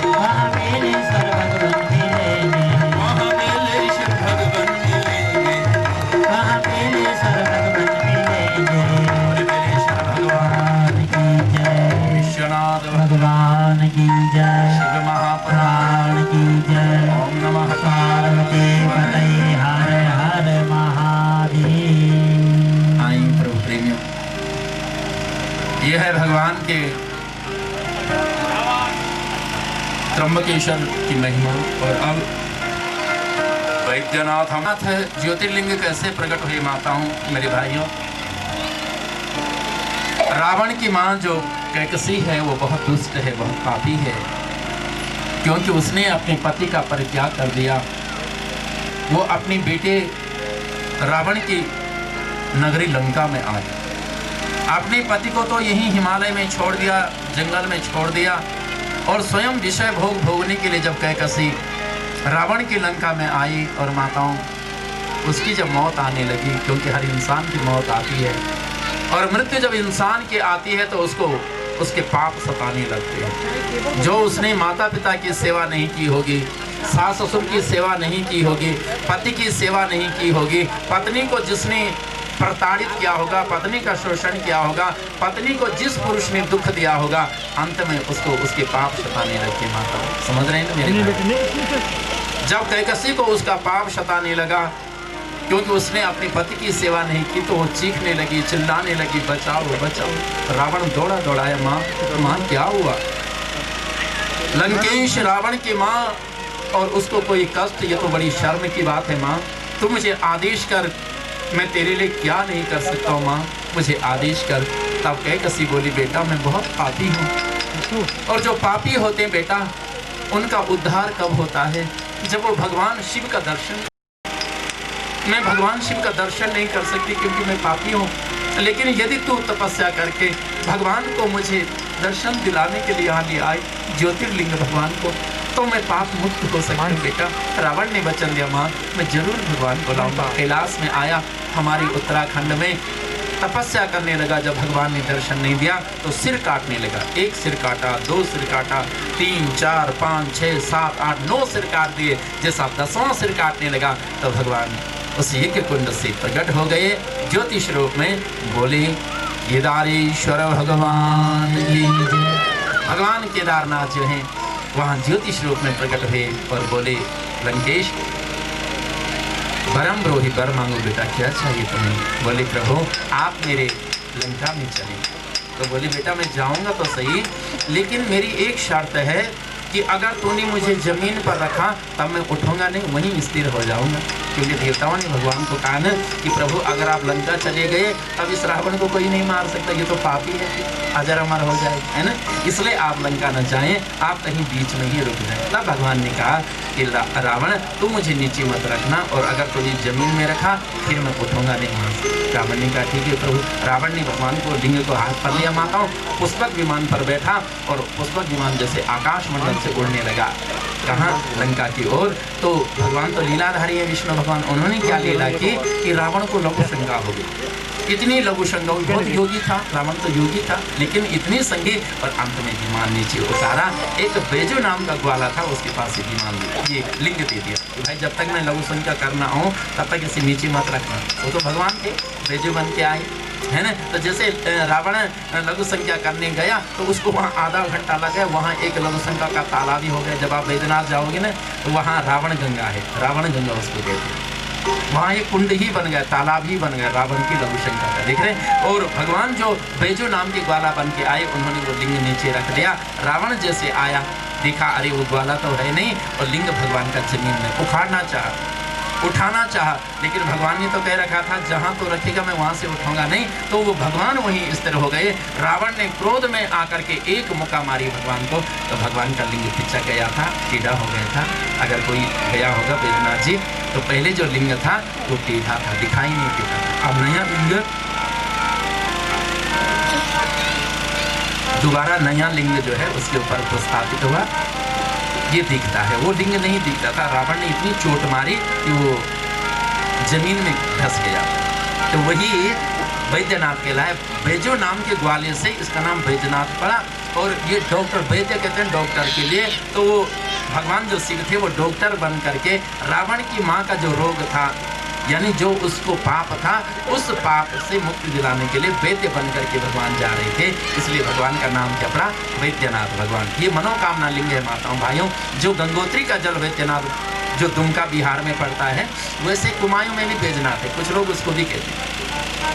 वहाँ बेलेश्वर भगवान मिलेंगे। वहाँ बेलेश्वर भगवान मिलेंगे। वहाँ बेलेश्वर भगवान मिलेंगे। और बेलेश्वर भगवान भगवान की जय। विश्वनाथ भगवान की जय। शिव महापुराण प्राण की जय। ओम नमः पार्वती पतये हर हर महादेव। आई प्रभु प्रेमियों, यह है भगवान के त्र्यंबकेश्वर की महिमा। और अब वैद्यनाथ नाथ ज्योतिर्लिंग कैसे प्रकट हुई माताओं मेरे भाइयों। रावण की मां जो कैकसी है वो बहुत दुष्ट है, बहुत पापी है, क्योंकि उसने अपने पति का परित्याग कर दिया। वो अपनी बेटे रावण की नगरी लंका में आई, अपने पति को तो यहीं हिमालय में छोड़ दिया, जंगल में छोड़ दिया, और स्वयं विषय भोग भोगने के लिए जब कैकसी रावण की लंका में आई और माताओं उसकी जब मौत आने लगी, क्योंकि हर इंसान की मौत आती है और मृत्यु जब इंसान की आती है तो उसको उसके पाप सताने लगते हैं। जो उसने माता पिता की सेवा नहीं की होगी, सास ससुर की सेवा नहीं की होगी, पति की सेवा नहीं की होगी, पत्नी को जिसने प्रताड़ित किया होगा, पत्नी का शोषण किया होगा, पत्नी को जिस पुरुष ने दुख दिया होगा, अंत में उसको उसके पाप सताने लगे। माता समझ रहे हैं ना मेरे भाई? जब कैकसी को उसका पाप सताने लगा, क्योंकि उसने अपने पति की सेवा नहीं की, तो वो चीखने लगी, चिल्लाने लगी, बचाओ बचाओ। रावण दौड़ा दौड़ाया, माँ क्या हुआ? लंकेश रावण की माँ, और उसको कोई कष्ट, ये तो बड़ी शर्म की बात है माँ। तू मुझे आदेश कर, मैं तेरे लिए क्या नहीं कर सकता हूँ माँ, मुझे आदेश कर। तब कैकसी बोली, बेटा मैं बहुत पापी हूँ, और जो पापी होते हैं बेटा, उनका उद्धार कब होता है? जब वो भगवान शिव का दर्शन। मैं भगवान शिव का दर्शन नहीं कर सकती क्योंकि मैं पापी हूँ, लेकिन यदि तू तपस्या करके भगवान को मुझे दर्शन दिलाने के लिए यहाँ ले आए, ज्योतिर्लिंग भगवान को, तो मैं पाप मुक्त हो सकता हूँ बेटा। रावण ने वचन दिया, माँ मैं जरूर भगवान को लाऊंगा। कैलाश में आया, हमारी उत्तराखंड में तपस्या करने लगा। जब भगवान ने दर्शन नहीं दिया तो सिर काटने लगा। 1 सिर काटा, 2 सिर काटा, 3, 4, 5, 6, 7, 8, 9 सिर काट दिए। जैसा 10वां सिर काटने लगा तो भगवान उस यज्ञ कुंड से प्रकट हो गए ज्योतिष रूप में। बोले केदारेश्वर भगवान की जय। भगवान केदारनाथ जो हैं वहाँ ज्योतिष रूप में प्रकट हुए और बोले, लंकेश बरम ब्रोही बर मांगो बेटा, क्या चाहिए तुम्हें? बोले प्रभु आप मेरे लंका में चले। तो बोले बेटा मैं जाऊंगा तो सही, लेकिन मेरी एक शर्त है कि अगर तूने मुझे जमीन पर रखा तब मैं उठूंगा नहीं, वहीं स्थिर हो जाऊंगा। क्योंकि देवताओं ने भगवान को कहा ना कि प्रभु अगर आप लंका चले गए तब इस रावण को कोई नहीं मार सकता, ये तो पापी है, अजर अमर हो जाए, है ना। इसलिए आप लंका न जाएं, आप कहीं बीच में ही रुक जाएं। तब भगवान ने कहा कि रावण तू मुझे नीचे मत रखना, और अगर तुझे जमीन में रखा फिर मैं उठूंगा नहीं वहाँ से। रावण ने कहा ठीक है प्रभु। रावण ने भगवान को लिंग को हाथ पर लिया, माताओं पुष्पक विमान पर बैठा, और पुष्पक विमान जैसे आकाश मंडल से उड़ने लगा, कहाँ? लंका की ओर। तो भगवान तो लीलाधारी है विष्णु भगवान, उन्होंने क्या लीला की कि रावण को लघु शंका हो गई। इतनी लघु शंका, बहुत योगी था रावण, तो योगी था, लेकिन इतनी संगी, और अंत में विमान नीचे उतारा। एक बेजो नाम का ग्वाला था, उसके पास से विमान ये लिंग दे दिया कि भाई जब तक मैं लघु शंका करना हूँ तब तक इसे नीचे मत रखना। वो तो भगवान थे, बेजो बन के आए, है ना। तो जैसे रावण लघु संख्या करने गया तो उसको वहाँ आधा घंटा लगा। वहाँ एक लघु संख्या का तालाब भी हो गया। जब आप बैद्यनाथ जाओगे ना तो वहाँ रावण गंगा है, रावण गंगा उसको कहते हैं। वहाँ एक कुंड ही बन गया, तालाब ही बन गया रावण की लघु शंका का, देख रहे हैं। और भगवान जो बैजो नाम के ग्वाला बन के आए, उन्होंने वो लिंग नीचे रख दिया। रावण जैसे आया, देखा अरे वो ग्वाला तो है नहीं, और लिंग भगवान का जमीन में उखाड़ना चाहा, उठाना चाहा, लेकिन भगवान ने तो कह रखा था जहाँ तो रखेगा मैं वहाँ से उठाऊंगा नहीं। तो वो भगवान वहीं स्थिर हो गए। रावण ने क्रोध में आकर के एक मुक्का मारी भगवान को, तो भगवान का लिंग पिछा गया था, टेढ़ा हो गया था। अगर कोई गया होगा बैद्यनाथ जी तो पहले जो लिंग था वो टेढ़ा था, दिखाई नहीं देता था। अब नया लिंग, दोबारा नया लिंग जो है उसके ऊपर स्थापित हुआ, ये दिखता है। वो लिंग नहीं दिखता था। रावण ने इतनी चोट मारी कि वो जमीन में धंस गया। तो वही बैद्यनाथ कहलाए। बैजो नाम के ग्वाले से इसका नाम बैद्यनाथ पड़ा। और ये डॉक्टर, वैद्य कहते हैं डॉक्टर के लिए। तो वो भगवान जो शिव थे वो डॉक्टर बन करके रावण की माँ का जो रोग था, यानी जो उसको पाप था, उस पाप से मुक्ति दिलाने के लिए वैद्य बन करके भगवान जा रहे थे। इसलिए भगवान का नाम क्या पड़ा? वैद्यनाथ भगवान। ये मनोकामना लिंग है माताओं भाइयों। जो गंगोत्री का जल वैद्यनाथ जो दुमका बिहार में पड़ता है, वैसे कुमायूं में भी बैजनाथ है, कुछ लोग उसको भी कहते हैं।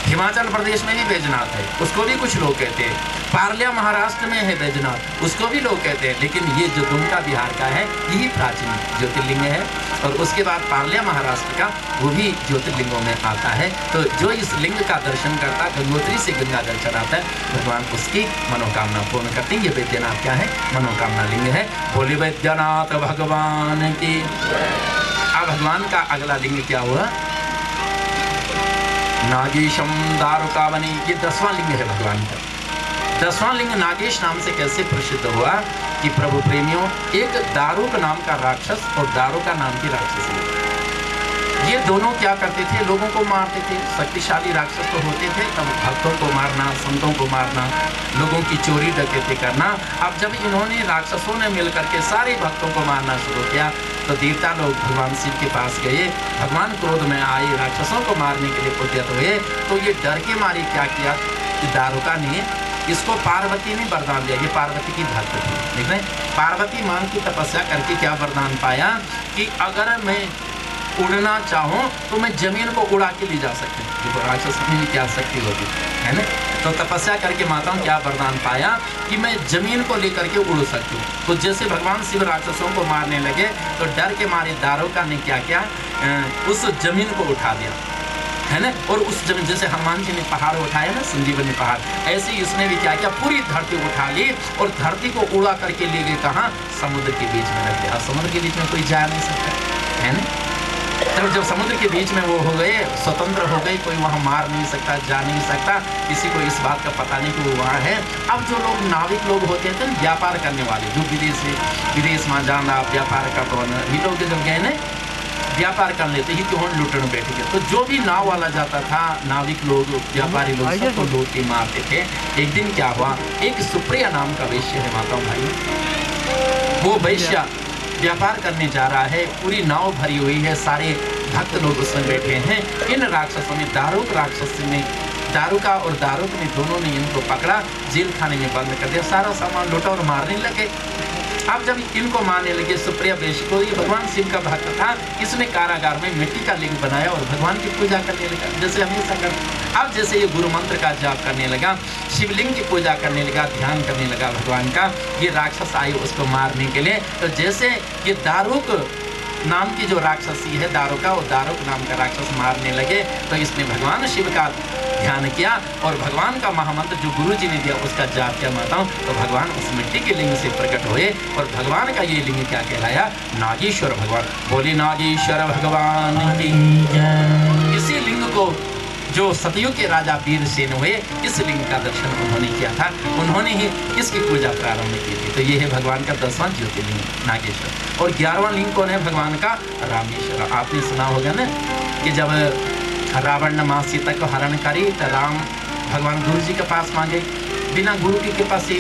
हिमाचल प्रदेश में भी बैजनाथ है, उसको भी कुछ लोग कहते हैं। पार्लिया महाराष्ट्र में है बैजनाथ, उसको भी लोग कहते हैं। लेकिन ये जो दुमका बिहार का है यही प्राचीन ज्योतिर्लिंग है। और उसके बाद पार्लिया महाराष्ट्र का वो भी ज्योतिर्लिंगों में आता है। तो जो इस लिंग का दर्शन करता है, गंगोत्री से गंगा जल चढ़ाता है, भगवान उसकी मनोकामना पूर्ण करते हैं। ये वैद्यनाथ क्या है? मनोकामना लिंग है। बोले वैद्यनाथ भगवान की। अब भगवान का अगला लिंग क्या हुआ? नागेशम दारुकावनी। ये 10वां लिंग है भगवान का। 10वां लिंग नागेश नाम से कैसे प्रसिद्ध हुआ कि प्रभु प्रेमियों, एक दारुक नाम का राक्षस और दारुका नाम की राक्षसी, ये दोनों क्या करते थे, लोगों को मारते थे। शक्तिशाली राक्षस तो होते थे, तब भक्तों को मारना, संतों को मारना, लोगों की चोरी डकैती करना। अब जब इन्होंने राक्षसों ने मिलकर के सारे भक्तों को मारना शुरू किया तो देवता लोग भगवान शिव के पास गए। भगवान क्रोध में आए, राक्षसों को मारने के लिए उद्यत हुए। तो ये डर के मारे क्या किया कि दारुका ने इसको पार्वती ने वरदान दिया। ये पार्वती की भक्त थी, देख रहे हैं। पार्वती मां की तपस्या करके क्या वरदान पाया कि अगर मैं उड़ना चाहूँ तो मैं जमीन को उड़ा के ले जा सकती हूँ। देखो राक्षस में भी क्या शक्ति होगी, है ना। तो तपस्या करके माताओं क्या वरदान पाया कि मैं जमीन को लेकर के उड़ सकती हूँ। तो जैसे भगवान शिव राक्षसों को मारने लगे तो डर के मारे दारुका ने क्या किया, उस जमीन को उठा दिया, है ना। और उस जमीन, जैसे हनुमान जी ने पहाड़ उठाया ना, संजीवनी पहाड़, ऐसे ही इसने भी क्या किया, पूरी धरती उठा ली और धरती को उड़ा करके ले गए कहाँ, समुद्र के बीच में रख दिया। समुद्र के बीच में कोई जा नहीं सकता, है ना। तो जब समुद्र के बीच में वो हो गए, स्वतंत्र हो गए, कोई वहाँ मार नहीं सकता, जा नहीं सकता, किसी को इस बात का पता नहीं कि वो वहाँ है। अब जो लोग नाविक लोग होते थे, व्यापार करने वाले, जो विदेश में जाना, व्यापार का ये लोग जब गए ना व्यापार कर लेते ही तो लुटने बैठ गए। तो जो भी नाव वाला जाता था, नाविक लोग, व्यापारी लोग, सबको लूट के मारते थे। एक दिन क्या हुआ, एक सुप्रिया नाम का वैश्य है माता भाई, वो वैश्य व्यापार करने जा रहा है, पूरी नाव भरी हुई है, सारे भक्त लोग उसमें बैठे हैं। इन राक्षसों ने, दारुक राक्षस ने, दारुका और दारुक ने, दोनों ने इनको पकड़ा, जेल खाने में बंद कर दिया, सारा सामान लूटा और मारने लगे। अब जब इनको मारने लगे, सुप्रिया वैश्य को, ये भगवान शिव का भक्त था, इसने कारागार में मिट्टी का लिंग बनाया और भगवान की पूजा करने लगा, जैसे हमेशा कर। अब जैसे ये गुरु मंत्र का जाप करने लगा, शिवलिंग की पूजा करने लगा, ध्यान करने लगा भगवान का, ये राक्षस आए उसको मारने के लिए। तो जैसे ये दारुक नाम की जो राक्षसी है दारुका, और दारुक नाम का राक्षस मारने लगे, तो इसने भगवान शिव का ध्यान किया और भगवान का महामंत्र जो गुरु जी ने दिया उसका जाप किया माताओं। तो भगवान उस मिट्टी के लिंग से प्रकट हुए और भगवान का ये लिंग क्या कहलाया, नागेश्वर भगवान। बोले नागेश्वर भगवान की जय। इसी लिंग को जो सतयुग के राजा वीरसेन हुए, इस लिंग का दर्शन उन्होंने किया था, उन्होंने ही इसकी पूजा प्रारंभ की थी। तो ये है भगवान का 10वां ज्योतिर्लिंग नागेश्वर। और 11वां लिंग कौन है भगवान का, रामेश्वर। आपने सुना होगा ना कि जब रावण ने माँ सीता को हरण करी तो राम भगवान गुरु जी के पास मांगे, बिना गुरु की कृपा से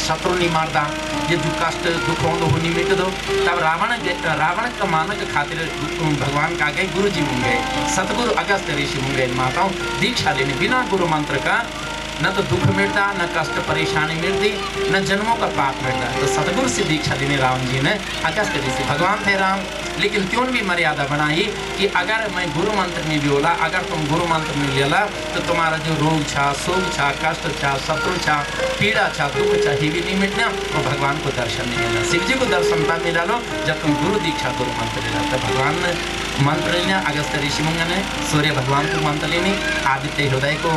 शत्रु नहीं मारता, ये जो कष्ट दुख होंगे वो नहीं मिट दो। तब रावण का मानक खातिर भगवान का गए, गुरु जी होंगे, सतगुरु अगस्त ऋषि होंगे माताओं, दीक्षा लेने बिना गुरु मंत्र का न तो दुख मिटता, न कष्ट परेशानी मिटती, न जन्मों का पाप मिटता। तो सतगुरु से दीक्षा लेने राम जी ने, अगस्त ऋषि भगवान थे राम, लेकिन क्यों भी मर्यादा बनाई कि अगर मैं गुरु मंत्र में भी बोला, अगर तुम गुरु मंत्र में लेला तो तुम्हारा जो रोग छा, शोक छा, कष्ट छा, शत्रु छा, पीड़ा छा, दुख छा, ही भी नहीं मिटना और भगवान को दर्शन नहीं मिलना। शिव जी को दर्शन तब मिला लो जब तुम गुरु दीक्षा गुरु मंत्र लेना। तो भगवान ने मंत्र लेना, अगस्त ऋषि मुनि ने सूर्य भगवान को मंत्र लेनी, आदित्य हृदय को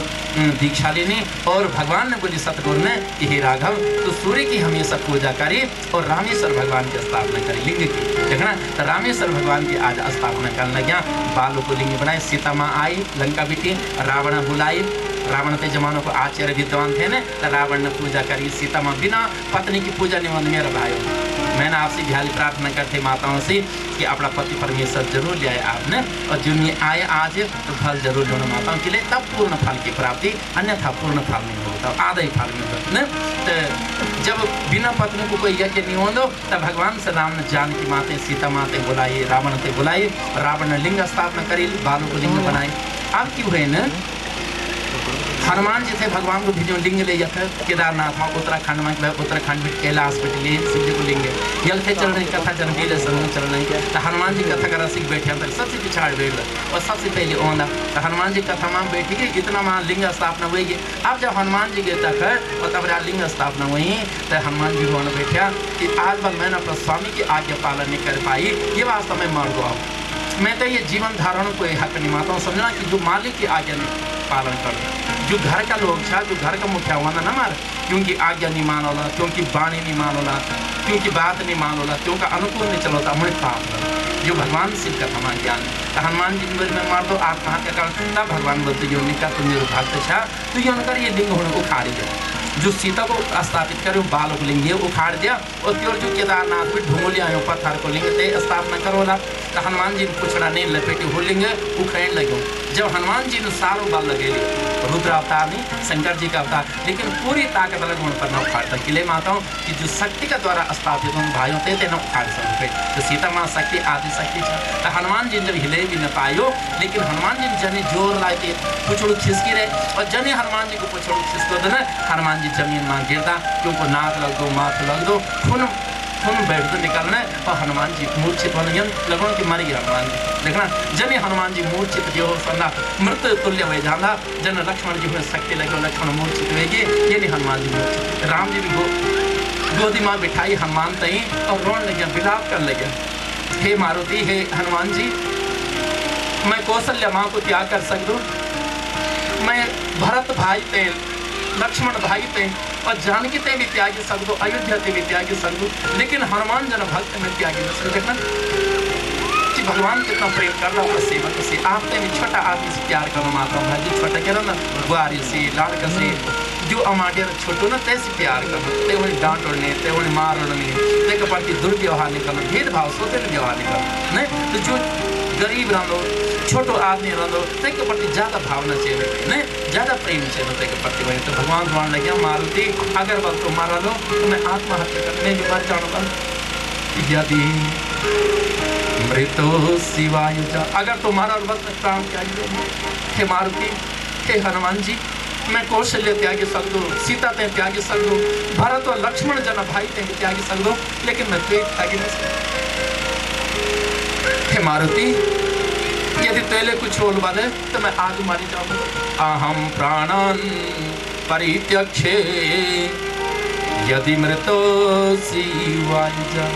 दीक्षा लेनी, और भगवान ने बोली सतगुरु ने कि हे राघव तो सूर्य की हमेशा पूजा करी और रामेश्वर भगवान की स्थापना करी लिंग की। देखना तो रामेश्वर भगवान की आज स्थापना करने लगा, बालों को लिंग बनाए। सीता माँ आई लंका बेटी, रावण बुलाई, रावण के जमानों को आचार्य विद्वान थे ना, तो रावण ने पूजा करी। सीता माँ बिना पत्नी की पूजा नहीं होती। मेरा भाई मैंने आपसे ध्यान प्रार्थना करते माताओं से कि अपना पति परमेश्वर जरूर ले आए आपने, और जो नहीं आए आज तो फल जरूर लो माताओं के लिए, तब पूर्ण फल की प्राप्ति, अन्यथा पूर्ण फल नहीं होता, आधा ही फल मिलता है। तो जब बिना पत्नी को कोई यज्ञ नहीं हो दो, तब भगवान से राम ने जानकी माते, सीता माते बुलाई, रावण से बुलाई, रावण ने लिंग स्थापना करी, बालों को लिंग बनाई। अब क्यों हुए न, हनुमान जी थे भगवान को भिजो लिंग ले जाते केदारनाथ में, उत्तराखंड में, उत्तराखंड में कैलाश पे लिए शिव जी को लिंग यल थे चल रही कथा जनवीर संग चल रही। तो हनुमान जी कथा का रसिक बैठे अंदर सबसे पिछाड़ बैठ और सबसे पहले ओंदा। तो हनुमान जी कथा में बैठी गई, इतना वहाँ लिंग स्थापना हुई गई। अब जब हनुमान जी गए तक और तब लिंग स्थापना हुई, तो हनुमान जी रोने बैठा कि आज बल मैंने अपने स्वामी की आज्ञा पालन नहीं कर पाई, ये वास्तव में मर गया, मैं तो ये जीवन धारण को हक नहीं माता हूँ। समझना कि जो मालिक की आज्ञा नहीं पालन कर, जो घर का लोग था, जो घर का मुखिया हुआ ना मार, क्योंकि आज्ञा नहीं मानोला, क्योंकि बाणी नहीं मानोला, क्योंकि बात नहीं मानोला, क्योंकि अनुकूल नहीं चलोता, मुझे पाप जो भगवान शिव का थमा ज्ञान। तो हनुमान जी में मार दो आत्महत्या कर, तब भगवान बोलते जो निका तुम मेरे भक्त छा, तो ये उनका ये लिंग होने उखाड़ी दे। जो सीता को स्थापित करे बालक लिंग उखाड़ दिया और त्योर जो केदारनाथ में ढूंढलिया पत्थर को लिंग ते स्थापना करोला। तो हनुमान जी ने पुछड़ा नहीं लपेटी हो लिंग उखड़ने लगे। जब हनुमान जी ने सारों बाल लगे रुद्र अवतार नहीं शंकर जी का अवतार, लेकिन पूरी ताकत लगन पर न उखाड़ता। किले माताओं कि जो शक्ति का द्वारा स्थापित उन भाइयों थे न उखाड़ सकते। तो सीता माँ शक्ति आदि शक्ति तो हनुमान जी जब हिले भी न पायो, लेकिन हनुमान जी जने जोर लाए थे पुछड़ू खिसकी रहे और जने हनुमान जी को पुछड़ू खिसको दो न हनुमान जी जमीन में गिरता क्योंकि नाक लग दो माथ लग दो खून बैठ तो निकलना और हनुमान जी मूर्छित होने लगो कि मर गया हनुमान जी। देखना जने हनुमान जी मूर्छित जो सन्ना मृत तुल्य वही जाना जन लक्ष्मण जी में शक्ति लगे लक्ष्मण मूर्छित हुएगी ये नहीं हनुमान जी मूर्छित। राम जी भी गोदी माँ बिठाई हनुमान तई और रोन लगे विलाप कर लगे। हे मारुति हे हनुमान जी मैं कौशल्या माँ को त्याग कर सकूँ, मैं भरत भाई थे लक्ष्मण भाई थे और जानकी ते भी त्यागी सकदो अयोध्या ते भी त्यागी सकदो, लेकिन हनुमान जन भक्त में त्यागी न सकते। देखना कि भगवान कितना प्रेम कर रहा है सेवक से। आपने भी छोटा आदमी से प्यार करो माता भाई छोटा कह रहा ना बुआरी से लाड़का से जो अमाडिया छोटो ना तैसे प्यार करो ते उन्हें डांट उड़ने ते उन्हें मार उड़ने ते के प्रति दुर्व्यवहार नहीं करना भेदभाव सोते व्यवहार नहीं करना नहीं। तो जो गरीब रहो छोटो आदमी रहो ते के प्रति ज़्यादा भावना चाहिए नहीं ज़्यादा प्रेम चाहिए ते के प्रति वही। तो भगवान मान लगे मारुति अगर बल तो मारा लो तो मैं आत्महत्या करने भी मर जाऊँगा। यदि मृतो शिवायुजा अगर तो मारा बल प्राण त्यागी। हे मारुति हे हनुमान जी मैं कौशल्य त्यागी सकूँ, सीता ते त्यागी सकूँ, भरत और लक्ष्मण जन भाई ते त्यागी सकूँ, लेकिन मैं ते त्यागी नहीं सकूँ। हे मारुति यदि तेले कुछ होल वाले तो मैं आज मारी जाऊंगा। अहम प्राणन परित्यक्षे यदि मृतो शिवायुजा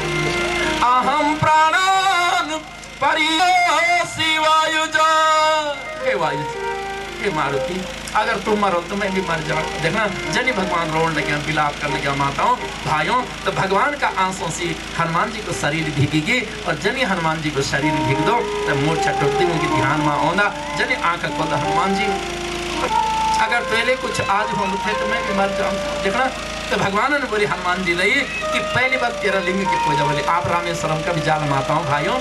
अहम प्राणन शिवायुजा। हे वायु हे मारुति अगर तुम मरो तो मैं भी मर जाऊँ। देखना जनी भगवान रोने लगे विलाप करने लगे माताओं भाइयों। तो भगवान का आंसू से हनुमान जी को शरीर भीगेगी और जनी हनुमान जी को शरीर भीग दो तो मूर्छा टूटती उनकी ध्यान में आना जनी आंख खोल हनुमान जी अगर पहले कुछ आज हो थे तो मैं भी मर जाऊँ। देखना तो भगवान ने बोली हनुमान जी रही कि पहली बार तेरा लिंग की पूजा बोली आप रामेश्वरम का भी जाल माताओं भाइयों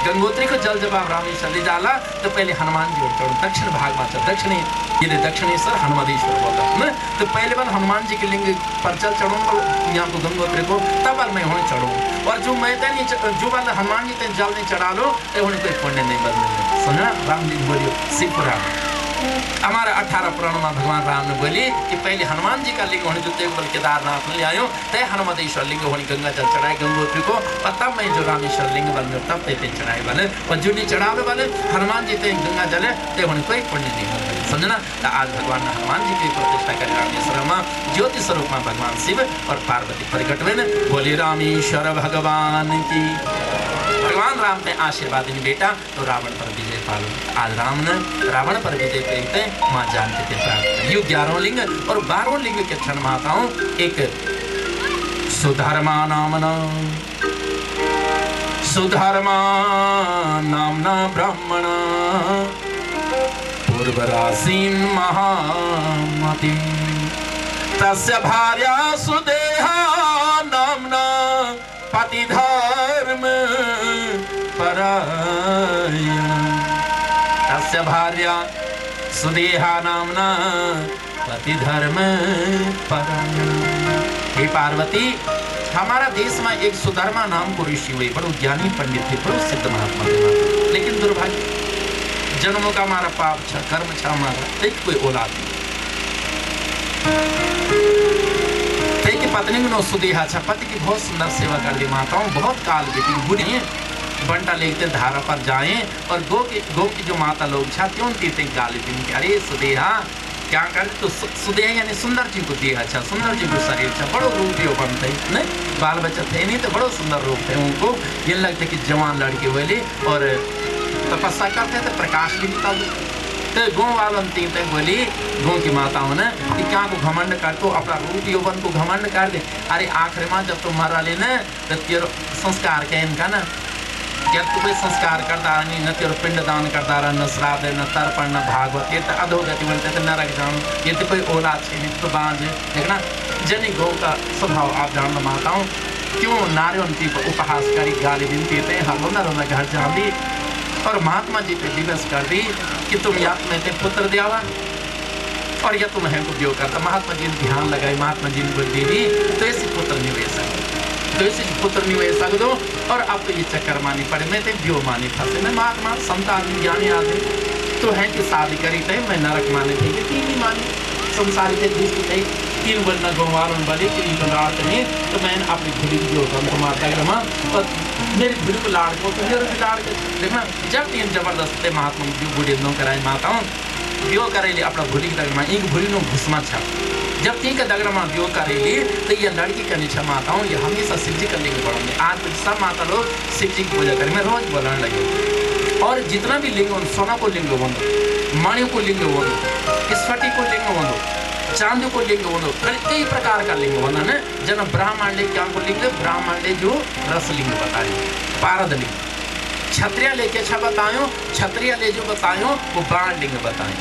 गंगोत्री को जल जब आप रामेश्वर ले जाला तो पहले हनुमान जी को चढ़ो दक्षिण भाग में दक्षिणी ये दक्षिणेश्वर हनुमदेश्वर बोलता है तो पहले बार हनुमान जी के लिंग पर जल चढ़ूंगा यहाँ को गंगोत्री को तब बार मैं वहीं चढ़ूँ और जो मैं नहीं जो बार हनुमान जी तेन जल नहीं चढ़ा लो तो उन्हें कोई पुण्य नहीं बदले। सुना राम जी बोलियो शिवपुराण हमारा 18 पुराणों में भगवान राम ने बोली कि पहले हनुमान जी का लिंग होने जो तेल केदारनाथ में ले आयो तय हनुमदेश्वर लिंग होने गंगा जल चढ़ाए गंगोत्री को और तब मैं जो रामेश्वर लिंग बल में तब ते चढ़ाए वाले और जो नहीं चढ़ावे वाले हनुमान जी ते गंगा जले ते होने कोई पुण्य नहीं बदले। समझना तो आज भगवान ने हनुमान जी की प्रतिष्ठा करे रामेश्वर में ज्योति स्वरूप में भगवान शिव और पार्वती प्रकट हुए बोले रामेश्वर भगवान की। भगवान राम ने आशीर्वाद दी बेटा तो रावण पर विजय पालो। आज राम ने रावण पर विजय करते माँ जानकी के प्राप्त यु 11 लिंग और 12 लिंग के क्षण माताओं एक सुधर्मा नामना ब्राह्मण पूर्वरासीन महामती तस्य भार्या सुदेहा नामना पति धर्म परायण तस्य भार्या सुदेहा नामना पति धर्म परायण। हे पार्वती हमारा देश में एक सुधर्मा नाम को ऋषि हुए बड़ो ज्ञानी पंडित थे बड़ो सिद्ध महात्मा थे, लेकिन दुर्भाग्य जन्मों का हमारा पाप था कर्म था हमारा एक कोई औलाद नहीं। की पत्नी में सुदेहा अच्छा पति की बहुत सुंदर सेवा कर दी माताओं बहुत काल बेटी बुढ़ी बंटा लेते धारा पर जाएं और गो की जो माता लोग छाती उनकी गाली दी अरे सुदेहा क्या कर तो सुदेहा यानी सुंदर जी को दिया अच्छा सुंदर जी को शरीर अच्छा बड़ो रूप ही बनते नहीं बाल बच्चे थे नहीं तो बड़ो सुंदर रूप थे उनको ये लगता कि जवान लड़के वाले और तपस्या करते थे प्रकाश भी निकलते तो गौ वालन तीन तक बोली गौ की माताओं ने कि क्या को घमंड कर तो अपना रूप यौवन को घमंड कर दे। अरे आखिर में जब तुम मरा लेना तो तेरे संस्कार के इनका ना क्या तू कोई संस्कार करता नहीं, न तेरा पिंड दान करता रहा, न श्राद्ध, न तर्पण, न भागवत, ये तो अधोगति बनते थे, नरक जान, ये तो कोई औलाद छे तो बांझ। देखना जनी गौ का स्वभाव आप जान माताओं क्यों नारियों की उपहास करी, गाली बिनती थे, रोना रोना घर जान दी और महात्मा जी पे दिवस कर दी कि तुम या तुम्हें ते पुत्र दियावा और या तुम हमको ब्यो करता। महात्मा जी ने ध्यान लगाई, महात्मा जी ने बोल दी तो ऐसे पुत्र नहीं हुए सकते, तो ऐसे पुत्र नहीं हुए सकते और अब तो ये चक्कर मानी पड़े, मैं ते ब्यो मानी फंसे, मैं महात्मा संतान ज्ञानी आदमी तो है कि शादी करी थे, मैं नरक माने थे कि तीन ही मानी संसारी थे दूसरी थे, तीन बजना गंवारों वाले तीन लाड़ नहीं तो मैंने अपनी भूरी जो हमको मारता है और मेरी भूरी को लाड़ को तो मेरे भी लाड़ के देखना जब तीन जबरदस्त महात्मा जो बूढ़े नो कराए माताओं ब्यो करेली अपना भूरी की दगरमा एक भूरी नो घुसमा छा जब तीन का दगरमा ब्यो करेली तो ये लड़की का निशा माताओं ये हमेशा शिव जी करने के बढ़ोगे। आज सब माता लोग शिव जी की पूजा करें, मैं रोज बोलने लगे और जितना भी लिंग सोना को लिंग बंदो, मणि को लिंग बंदो, स्फटी को लिंग बंदो, चांदी को लिंग बंदो, कई प्रकार का लिंग बंधन है। जन ब्राह्मण ले क्या को लिंग, ब्राह्मण ले जो रस लिंग बताए, पारद लिंग, क्षत्रिय लेके अच्छा बतायो, क्षत्रिय ले जो बतायो वो बाण लिंग बताए,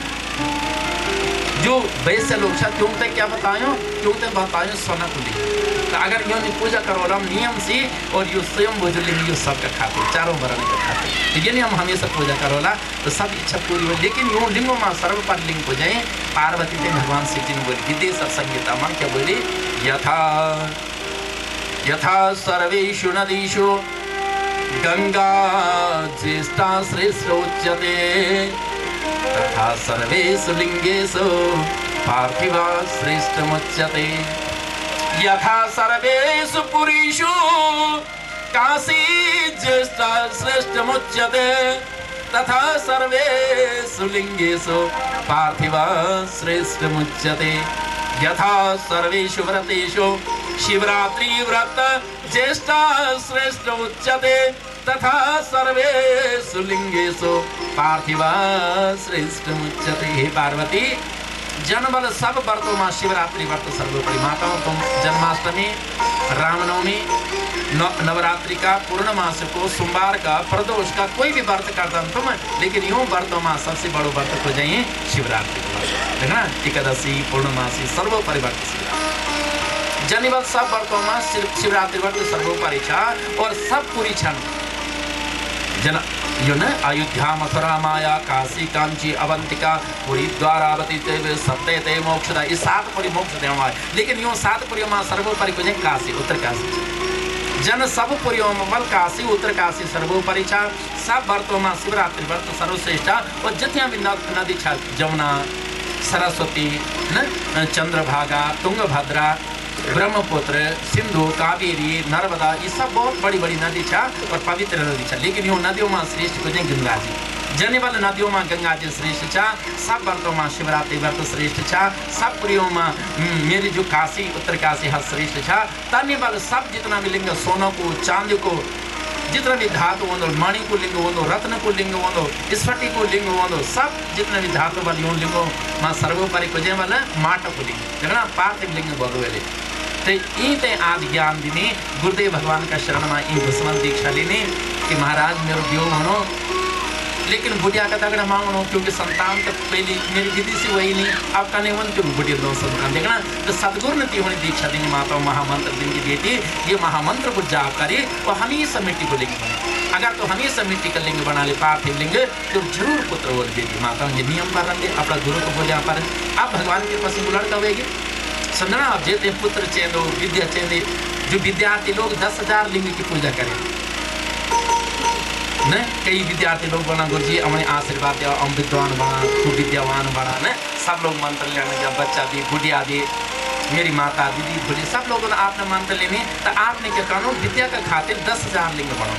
जो वैसे लोग क्यों ते क्या बतायो, क्यों ते बतायो सोना को लिंग। तो अगर यो पूजा करो नियम से और यो स्वयं वो जो लिंग यो सबका खाते चारों वर्ण का खाते, तो ये हम हमेशा पूजा करोला तो सब इच्छा पूरी हो। लेकिन यो लिंगों में सर्वपर लिंग को जाए पार्वती थे भगवान शिव जी ने बोली विदेश संगीता मां क्या बोली यथा यथा सर्वेषु नदीषु गंगा ज्येष्ठा श्रेष्ठ उच्यते तथा सर्वेषु लिंगेषु पार्थिवा श्रेष्ठमुच्यते। यथा सर्वेषु पुरीषु काशी ज्येष्ठा श्रेष्ठमुच्यते तथा सर्वेषु लिंगेषु पार्थिवा श्रेष्ठमुच्यते। यथा सर्वेषु व्रतेषु शिवरात्रि व्रत ज्येष्ठा श्रेष्ठ उच्यते तथा सर्वेषु लिंगेषु पार्थिवा श्रेष्ठ उच्यते। हे पार्वती जन्मल सब व्रतों में शिवरात्रि व्रत सर्वोपरि। माताओं तुम जन्माष्टमी, रामनवमी, नवरात्रि का, पूर्णमास को, सोमवार का, प्रदोष का कोई भी व्रत करता तुम, लेकिन यूं व्रतों में सबसे बड़ो व्रत हो जाइए शिवरात्रि देखना, एकादशी, पूर्णमासी सर्वोपरि व्रत शिवरात्रि। जनिवल सब व्रतों में शिवरात्रि व्रत सर्वोपरि छा और सब पूरी छन जन यो न अयोध्या, मथुरा, माया, काशी, कांची, अवंतिका, पुरी, द्वारावती, सत्य ते मोक्षदा, ये सात पुरी मोक्ष देवा है। लेकिन यो सात पुरियों में सर्वोपरि को काशी, उत्तर काशी जन सब पुरियों में काशी, उत्तर काशी सर्वोपरि छा। सब व्रतों में शिवरात्रि व्रत सर्वश्रेष्ठ और जितना भी नदी छा जमुना, सरस्वती, न चंद्रभागा, तुंगभद्रा, ब्रह्मपुत्र, सिंधु, कावेरी, नर्मदा, ये सब बहुत बड़ी बड़ी नदी छा और पवित्र नदी छा। लेकिन यो नदियों में श्रेष्ठ को गंगा जी, जने वाले नदियों में गंगा जी श्रेष्ठ छा। सब व्रतों में शिवरात्रि व्रत श्रेष्ठ छा। सब पुरियों में मेरी जो काशी, उत्तर काशी हद श्रेष्ठ छा। तने वाले सब जितना भी लिंग, सोनों को, चांदी को, जितना भी धातु वो, मणि को लिंग वो, रत्न को लिंग वो, स्फटी को लिंग वो, सब जितना भी धातु वाले यूं लिंगों में सर्वोपरि को जे वाला माट को लिंग देखना पार्थिव लिंग बोलो वेले। तो ते आज ज्ञान दिने गुरुदेव भगवान का शरण में इन दुश्मन दीक्षा लेने कि महाराज मेरो ब्यो होनो, लेकिन बुढ़िया का तगड़ा मांगनो क्योंकि संतान तो पहली मेरी दीदी से वही नहीं, अब कहने वन क्यों बुढ़िया दो संतान देखना। तो सदगुरु ने होनी दीक्षा देंगे माता महामंत्र दिन की बेटी, ये महामंत्र को जाप करे और हमेशा मिट्टी को लिंग बने। अगर तो हमेशा मिट्टी का लिंग बना ले पार्थिव लिंग तो जरूर पुत्र बोल बेटी माता ये नियम पर रखे अपना गुरु को बोले पर अब भगवान के पास लड़का होगी समझना। आप जेते पुत्र चेंदो, विद्या चेंदे, जो विद्यार्थी लोग 10,000 लिंग की पूजा करें न, कई विद्यार्थी लोग बना गुरु जी हमें आशीर्वाद दिया, हम विद्वान बना, तू विद्यावान बना न, सब लोग मंत्र लेने जब बच्चा दी, बुढ़िया दी, मेरी माता दीदी बुढ़ी सब लोगों ने आपने मंत्र लेने तो आपने क्या कहना विद्या का खातिर 10,000 लिंग बनाओ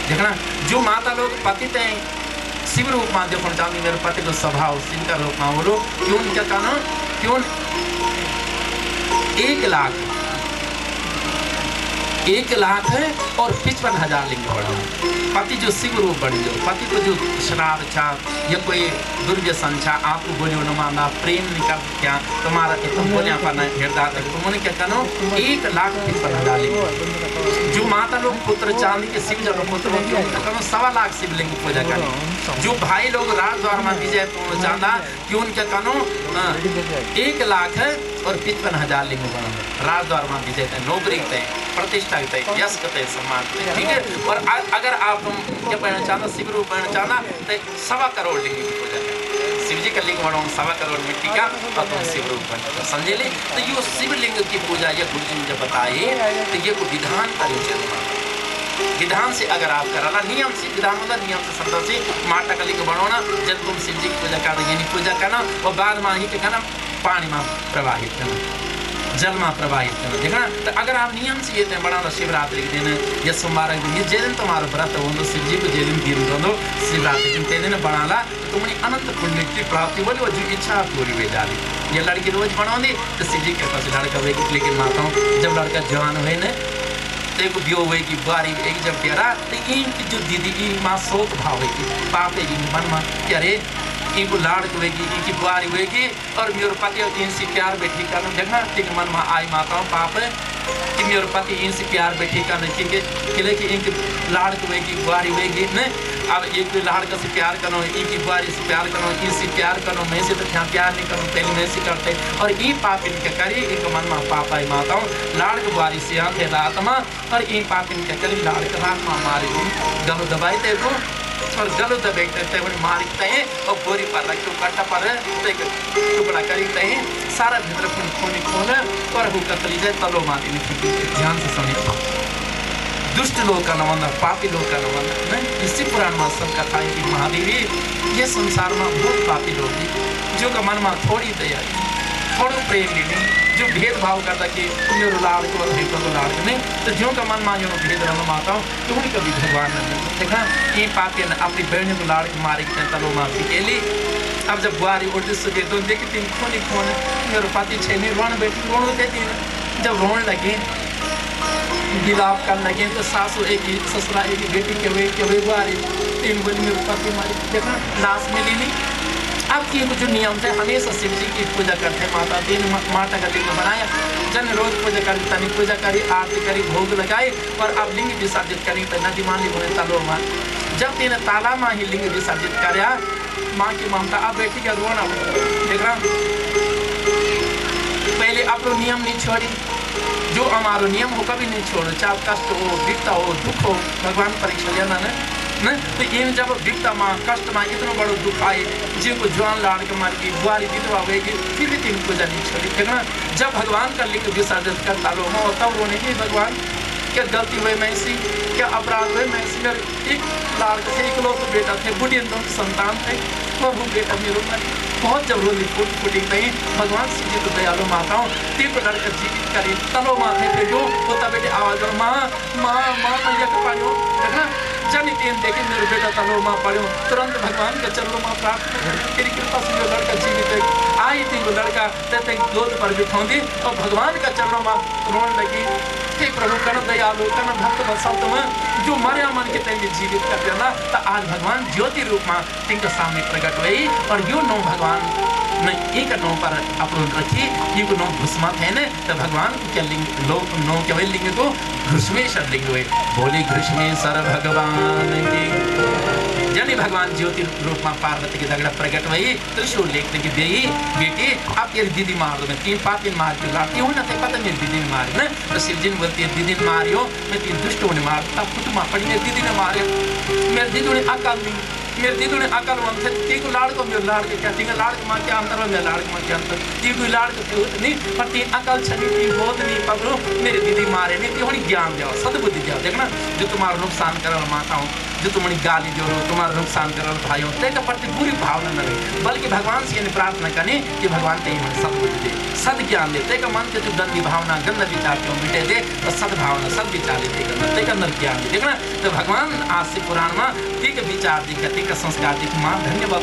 देखना। जो माता लोग पतित हैं शिव रूप में देखो चाहती मेरे पति को स्वभाव शिव का रूप में बोलो क्यों क्या कहना, क्यों 1 लाख 1,00,000 है और 55,000 लिंग बढ़ाओ। पति जो शिव रूप बन जाओ, पति को जो शराब छा या कोई दुर्व्यसन छा, आपको बोलियो न माना प्रेम निकल क्या तुम्हारा तुम बोलिया पाना हृदय तक तुमने क्या करो 1,55,000 लिंग। जो माता लोग पुत्र चांदी के शिव जब पुत्र होंगे उनका करो 1,25,000 शिवलिंग पूजा करें। जो भाई लोग राज द्वार में विजय पूर्ण चांदा कि उनके कनो 1,00,000 है और 55,000 लिंग बनो राज द्वार में विजय थे, नौकरी थे, प्रतिष्ठा थे, यश थे, सम्मान थे, ठीक है। और अगर आप क्या पढ़ना चाहना शिव रूप पढ़ना चाहना तो 1.25 करोड़ लिंग की पूजा करें। शिव जी का लिंग बढ़ो 1.25 करोड़ मिट्टी का और तुम शिव रूप बनो, समझे ले। तो ये शिवलिंग की पूजा ये गुरु जी ने जब बताई तो ये को विधान कर विधान से अगर आप कराना नियम से विधान होता नियम से शब्दों से माटा का लिंग बढ़ाना जब तुम शिव जी की पूजा कर यानी पूजा करना और बाद में ही करना पानी में प्रवाहित करना, जल में प्रवाहित करना, देखना। तो अगर आप नियम से ये बढ़ाना शिवरात्रि के दिन या सोमवार के दिन जे दिन तुम्हारा व्रत हो शिव जी को जे दिन दिन दो शिवरात्रि दिन ते दिन बढ़ाला तो तुम्हारी अनंत पुण्य की प्राप्ति बोली और जो इच्छा पूरी हुई डाली। ये लड़की रोज बढ़ाओगी तो शिव जी के पास लड़का हुए लेकिन माताओं जब लड़का जवान हुए न तो ब्यो हुए कि बारी एक जब प्यारा तो इनकी जो दीदी माँ सोच भाव है पाप है मन में कि अरे इनको लाड़ हुएगी इनकी बुआरी हुएगी और मेरे पति इनसे प्यार बैठी कर देखना ठीक मन में आई माताओं पाप है कि मेरे पति इनसे प्यार बैठी कर कि इनकी लाड़ हुएगी बुआरी हुएगी न। अब एक लाड़ का से प्यार करो इनकी बुआरी से प्यार करो इनसे प्यार करो मैं से तो क्या प्यार नहीं करूँ पहले मैं से करते और ये पाप इनके करी इनके मन में पाप आई माताओं लाड़ की बुआरी से आते रात में और ये पाप इनके करी लाड़ के रात में मारे गलो दबाई थे वो और गलो दबाते बड़ी मारते हैं और बोरी पर रखे कट्टा पर टुकड़ा करते हैं सारा भीतर खून खून और वो कतली जाए तलो मारी ध्यान से सुनिए। दुष्ट लोग का नवंदा पापी लोग का नवंदा इसी पुराण में सब कथा है कि महादेवी ये संसार में बहुत पापी लोग हैं जो का मन में थोड़ी दया थोड़ा प्रेम मिली जो भेदभाव करता कि मेरे लाड़ को लाड़ नहीं तो जो का मन में जो भेद रंग माता हूँ तो उन्हीं कभी भगवान ने देखा ये पापी ने अपनी बहन को लाड़ मारी तलो माफी के लिए। अब जब बुआरी उल्टी सुबह तो देखी तीन खून खून मेरे पति छेने रोन बैठी रोन देती जब रोन लगे विलाप करने लगे तो सासू एक ही ससुरा एक ही बेटी के हुए बुआरी 3 बोली मेरे पति मारी देखा लाश मिली नहीं। अब ये जो नियम थे हमेशा शिव जी की पूजा करते माता दिन माता का लिंग बनाया जन रोज पूजा करी तनी पूजा करी आरती करी भोग लगाई और अब लिंग विसर्जित करी तो नदी मान ली तलो मां जब तीन ताला माँ ही लिंग विसर्जित कराया माँ की ममता अब बेटी का रोना देख रहा पहले अपनो नियम नहीं छोड़ी जो हमारो नियम हो कभी नहीं छोड़ो चाहे कष्ट हो विपता हो दुख हो भगवान परीक्षा लेना न तो इन जब विपता माँ कष्ट माँ इतना बड़ो दुख आए जिनको जवान लाड़ के मार की बुआरी विधवा होगी फिर भी तीन पूजा नहीं छोड़ी देखना। जब भगवान का लिंग विसर्जित करता लो हो तब रोने की भगवान क्या गलती हुई मैं इसी क्या अपराध हुए मैं इसी मेरे एक लाड़ थे इकलौते बेटा थे बुढ़ी संतान थे और वो बेटा मेरे बहुत जब रोली फूटी नहीं भगवान शिव जी तो दयालु माताओं तीन लड़का जीवित करी तलो माथे पे जो होता बेटे आवाज और माँ माँ माँ मैया के पायो देखना जन तीन देखे मेरे बेटा तलो माँ पढ़ो तुरंत भगवान के चरणों में प्रार्थना तेरी कृपा से जो लड़का जीवित आई थी वो लड़का तेरे गोद पर बिठाऊंगी और भगवान का चरणों में रोने लगी हे प्रभु कर्ण दयालु कर्ण भक्त बसाओ तुम जो मरे मन के तेरे जीवित कर देना तो आज भगवान ज्योति रूप में तिनके सामने प्रकट हुई और यो नो भगवान न एक नो पर अपन रखी ये को नो घुसमत है न तो भगवान को क्या लिंग लोग नो क्या लिंग को घृष्मेश्वर लिंग हुए बोले घृष्मेश्वर भगवान की जनी भगवान ज्योति रूप में पार्वती की दगड़ा प्रकट हुई त्रिशूल लेखने की बेटी आप ये दीदी मार दो मैं 3 पापी मार के लाती हूँ ना पता मेरी दीदी ने मारी ना तो शिव जी ने बोलती है दीदी ने मारी हो मैं 3 दुष्टों ने मारता कुटुंब पड़ी मेरी दीदी ने मारे मेरे दीदी ने अकल नहीं मेरे दीदी ने अकल वन थे ती को लाड़ को मेरे लाड़ के क्या तीन लाड़ के माँ के अंतर है मेरे लाड़ के माँ के अंतर ती को लाड़ के थे नहीं पर 3 अकल छनी थी बहुत नहीं पकड़ो मेरी दीदी मारे नहीं थी ज्ञान जाओ सदबुद्धि जाओ देखना जो तुम्हारा नुकसान कर माता हूँ जो तुम्हारी गाली जो तुम्हारा नुकसान कर भाइयों तेरे प्रति बुरी भावना न रहे बल्कि भगवान से प्रार्थना करें कि भगवान ते हमें सदबुद्धि दे सद ज्ञान दे तेरे मन के जो गंदी भावना गंदा विचार क्यों मिटे दे तो सद्भावना सद विचार दे तेरे अंदर ज्ञान दे देखना तो भगवान आज से पुराण में ठीक विचार दिखा ठीक का संस्कार दी माँ धन्यवाद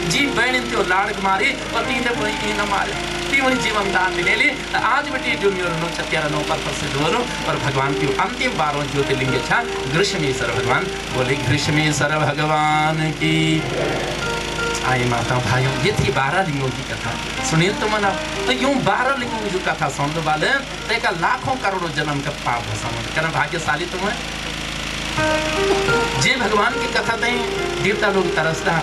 जी बहन त्यो लाड़ मारी और तीन न मारे ती वही जीवन दान दिले आज बेटी जो मेरो नो छत्यारा नो पर प्रसिद्ध हो और भगवान की अंतिम 12वां ज्योतिर्लिंग छा ग्रीष्मेश्वर भगवान बोले ग्रीष्मेश्वर भगवान की आए माता भाइयों ये थी 12 लिंगों की कथा सुनिए तो मना तो यूं 12 लिंगों की जो कथा सुनने वाले तेका लाखों करोड़ों जन्म का पाप भस्म करना भाग्यशाली तुम है जे भगवान की कथा ते देवता लोग तरसता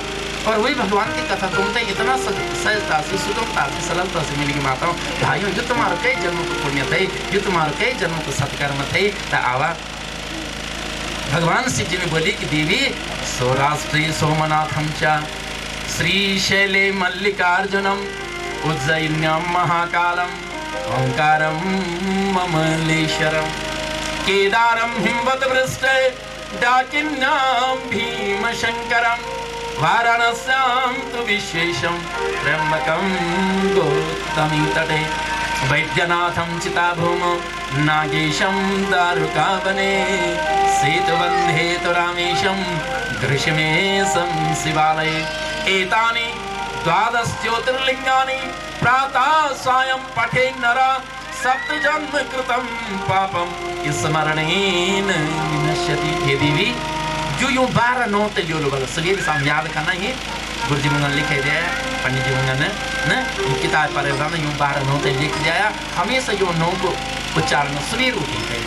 और वही भगवान की कथा तुमते इतना सहजता से सुगमता से सरलता से मिलेगी माताओं भाइयों जो तुम्हारे कई जन्मों को पुण्य थे जो तुम्हारे कई जन्मों को सत्कर्म थे ता आवा भगवान शिव जी ने बोली कि देवी सौराष्ट्री सोमनाथम च श्रीशैले मल्लिकार्जुनम उज्जयिन्यां महाकालम ओंकारम ममलेश्वरम केदारम हिमवद्वृष्टे डाकिन्यां भीमशंकरम वाराणस्यां तु विशेषं त्र्यंबकं गौतमी तटे वैद्यनाथं चिताभूमौ नागेशं दारुकावने सेतुबन्धे तु रामेशं ग्रीष्मेशं शिवालये एतानि 12 ज्योतिर्लिंगानि प्रातः सायं पठे नर सप्तजन्म कृतं पापं स्मरणेन विनश्यति। हे देवी जो यूं 12 नौ ते जो लोग सवेरे शाम याद करना ही गुरुजी मुंगन लिखे दे पंडित जी मुंगन ने किताब पर यूं 12 नौ ते लिख दिया हमेशा यो नौ को उच्चारण सवेर उठी है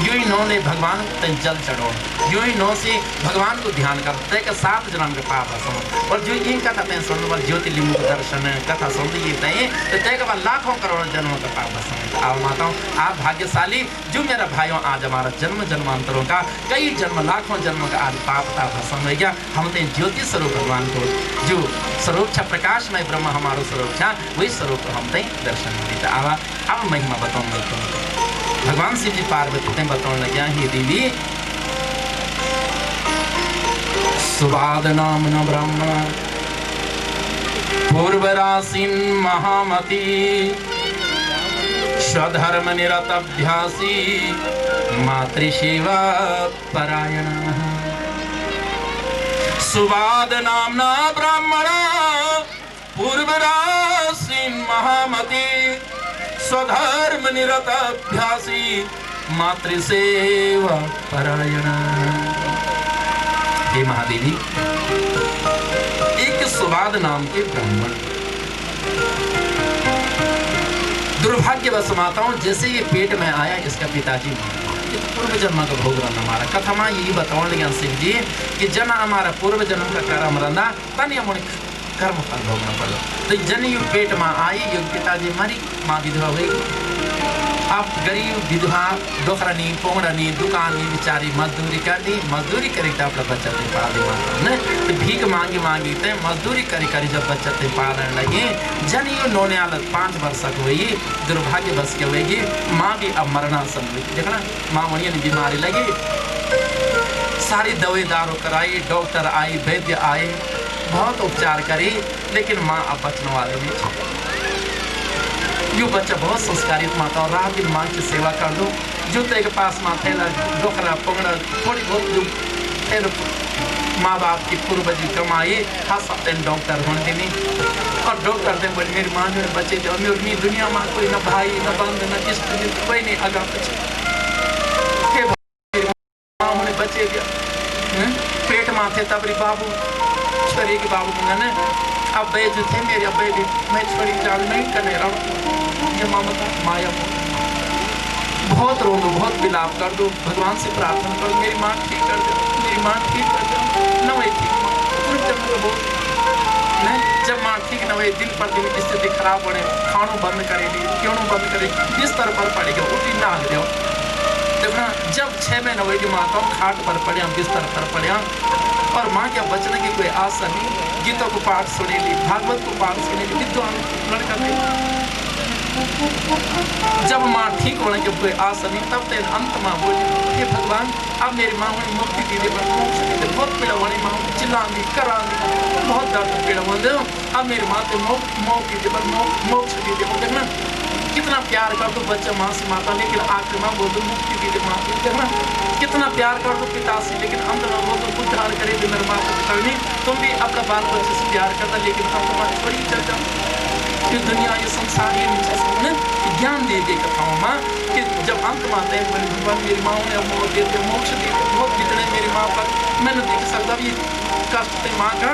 यूं ही नौ ने भगवान को जल चढ़ो यूं ही नौ से भगवान को ध्यान करते का 7 जन्म का पाप हसन और जो इन कथा ते सुनने वाले ज्योतिर्लिंग को दर्शन कथा सुनते ये तय तो तय का लाखों करोड़ों जन्मों का पाप हसन आप माताओं आप भाग्यशाली जो मेरा भाइयों आज हमारा जन्म जन्मांतरों का कई जन्म लाखों जन्मों का आज पाप था भस्म हो गया हम ते ज्योति स्वरूप भगवान को जो स्वरूप छा प्रकाशमय ब्रह्म हमारो स्वरूप छा वही स्वरूप हम ते दर्शन देता आवा अब महिमा बताऊं भगवान शिव जी पार्वती ने बताने लगे हे देवी सुवाद नाम न ब्राह्मण पूर्वरासीन महामती स्वधर्म निरत अभ्यासी मातृसेवा परायण सुवाद नाम न ब्राह्मण पूर्वरासीन महामती स्वधर्म निरत अभ्यासी मातृसेवा परायण। हे महादेवी एक सुवाद नाम के ब्राह्मण दुर्भाग्यवश माताओं जैसे ये पेट में आया इसका पिताजी पूर्व जन्म का भोग रहा हमारा कथा में यही बताओ लगे शिव जी कि जन हमारा पूर्व जन्म का कर्म रहा तन हम कर्म फल भोगना पड़ो तो जन यु पेट में आई योग पिताजी मरी माँ विधवा हुई अब गरीब विधवा डोखरानी पोंगड़ानी दुकानी बेचारी मजदूरी कर दी मजदूरी करी तो अपना बच्चा ते पाल दी माता तो भीख मांगी मांगी ते मजदूरी करी करी जब बच्चा ते पालने लगे जन यु नोने आल 5 वर्ष की हुई दुर्भाग्य बस के हुएगी माँ भी अब मरणासन हुई देखना माँ वही बीमारी लगी सारी दवाई दारू कराई डॉक्टर आई वैद्य आए बहुत उपचार करी लेकिन माँ अब बचने वाले नहीं यो बच्चा बहुत संस्कारित माता और रात दिन माँ की सेवा कर दो जूते के पास माँ थैला डोकरा पकड़ा थोड़ी बहुत जो फिर माँ बाप की पूर्वज कमाई हर सप्ते डॉक्टर होने देनी और डॉक्टर ने बोले मेरी माँ जो बच्चे जो मेरी दुनिया में कोई न भाई न बंद न इष्ट कोई नहीं अगा पीछे माँ होने बच्चे पेट माथे तबरी बाबू छोरी के बाबू मंगने अब बे जो थे मेरे अब्बे भी मैं छोरी चाल नहीं करने रहा ये ममता माया बहुत रो दो बहुत विलाप कर दो भगवान से प्रार्थना करो मेरी माँ ठीक कर दो मेरी माँ ठीक कर दो न वही ठीक पूर्व जन्म का बहुत नहीं जब माँ ठीक न वही दिन पर दिन स्थिति खराब होने खानों बंद करेगी क्यों बंद करेगी बिस्तर पर पड़ेगा उठी ना आ जाओ देखना जब 6 महीने हुए माता खाट पर पड़े बिस्तर पर पड़े और माँ के बचने की कोई आशा नहीं गीतों को पाठ सुनेली भागवत को पाठ सुनेली विद्वान लड़का थे जब माँ ठीक होने की कोई आशा नहीं तब तक अंत माँ बोली हे भगवान अब मेरी माँ होनी मुक्ति दे दे मोक्ष दे दे बहुत पीड़ा होनी माँ चिल्लानी करानी बहुत दर्द पीड़ा हो दे अब मेरी माँ तो मोक्ष दे दे मोक्ष दे दे देखना कितना प्यार कर दो बच्चा माँ से माता, लेकिन आखिर माँ बोल दो मुक्ति भी दे माँ करना। कितना प्यार कर दो पिता से, लेकिन अंत में बोल दो उद्धार करे भी मेरे माता पिता नहीं। तुम भी अपना बाल बच्चे से प्यार करता, लेकिन अंत में छोड़ी चल जाओ। ये दुनिया ये संसार ये नीचे से ज्ञान दे दे कथाओं माँ कि जब अंत में आते हैं भगवान मेरी माँ ने मोक्ष दे दिया, मोक्ष दे दिया, बहुत बिगड़े मेरी माँ पर मैंने देख सकता ये कष्ट थे माँ का,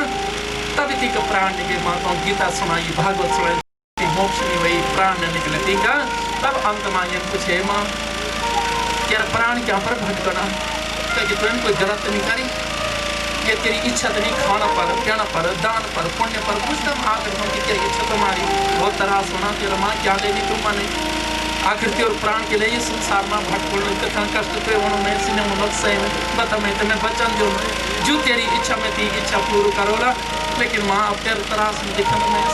तब इतनी का प्राण निकले माँ को गीता सुनाई, भागवत सुनाई, मोक्ष नहीं वही प्राण न निकले ठीक है। तब अंत माँ ये पूछे माँ तेरा प्राण क्या पर भटकना, कि तुमने कोई गलत नहीं करी, ये तेरी इच्छा तो नहीं खाना पर कहना पर दान पर पुण्य पर कुछ तब आकर कि तेरी इच्छा तुम्हारी बहुत तरास होना तेरा माँ क्या लेनी तुम माने आखिर तेरे प्राण के लिए संसार में भटकोण कथा कष्ट पे उन्होंने सिने मुनक सही में बता मैं तुम्हें बचन जो तेरी इच्छा में थी इच्छा पूरी करोला। लेकिन माँ अब तेरे तरास में दिखा मैं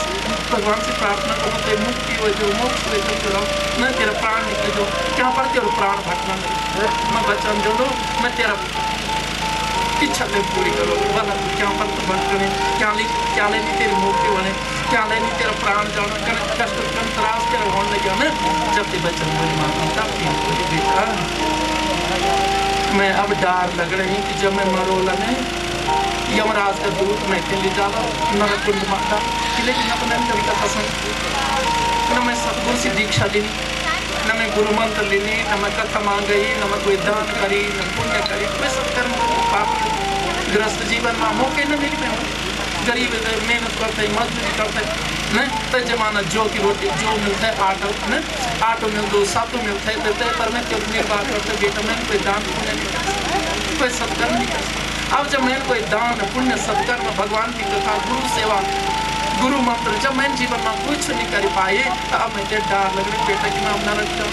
भगवान से प्रार्थना करूँ तेरी मुक्ति हो जो मोक्ष हो जो न तेरा प्राण निकले जो क्या पर तेरा प्राण भटना मैं बचन जो लो मैं तेरा इच्छा पे पूरी करो वाला क्या पर तो भटकने क्या लेनी तेरी मुक्ति बने क्या लेनी तेरा प्राण जाना कर कष्ट कम त्रास तेरा होने लगे ना जब ते बचन मेरी माता तब बोली बेटा मैं अब डर लग रही कि जब मैं मरोला नहीं यमराज का दूत मैं के ले जाला नरक कुंड माता लेकिन न तो मैंने कभी कथा सुन न मैं सतगुरु से दीक्षा ली न मैं गुरु मंत्र लेनी न मैं कथा मांग गई न मैं कोई दान करी न पुण्य करी मैं सब कर्म पाप गृहस्थ जीवन में मौके न मिल में गरीब मेहनत करते मजदूरी करते न तो जमाना जो की रोटी जो मिलता है आटो मिल दो सातों मिलता है देते पर मैं क्यों निर्वाह करते बेटा मैंने कोई दान पुण्य नहीं कर कोई सत्कर्म नहीं कर अब जब मैंने कोई दान पुण्य सत्कर्म भगवान की कथा गुरु सेवा गुरु मंत्र जब मैंने जीवन में कुछ नहीं कर पाए तो अब मुझे डर लग रही बेटा कि मैं अब नरक जाऊँ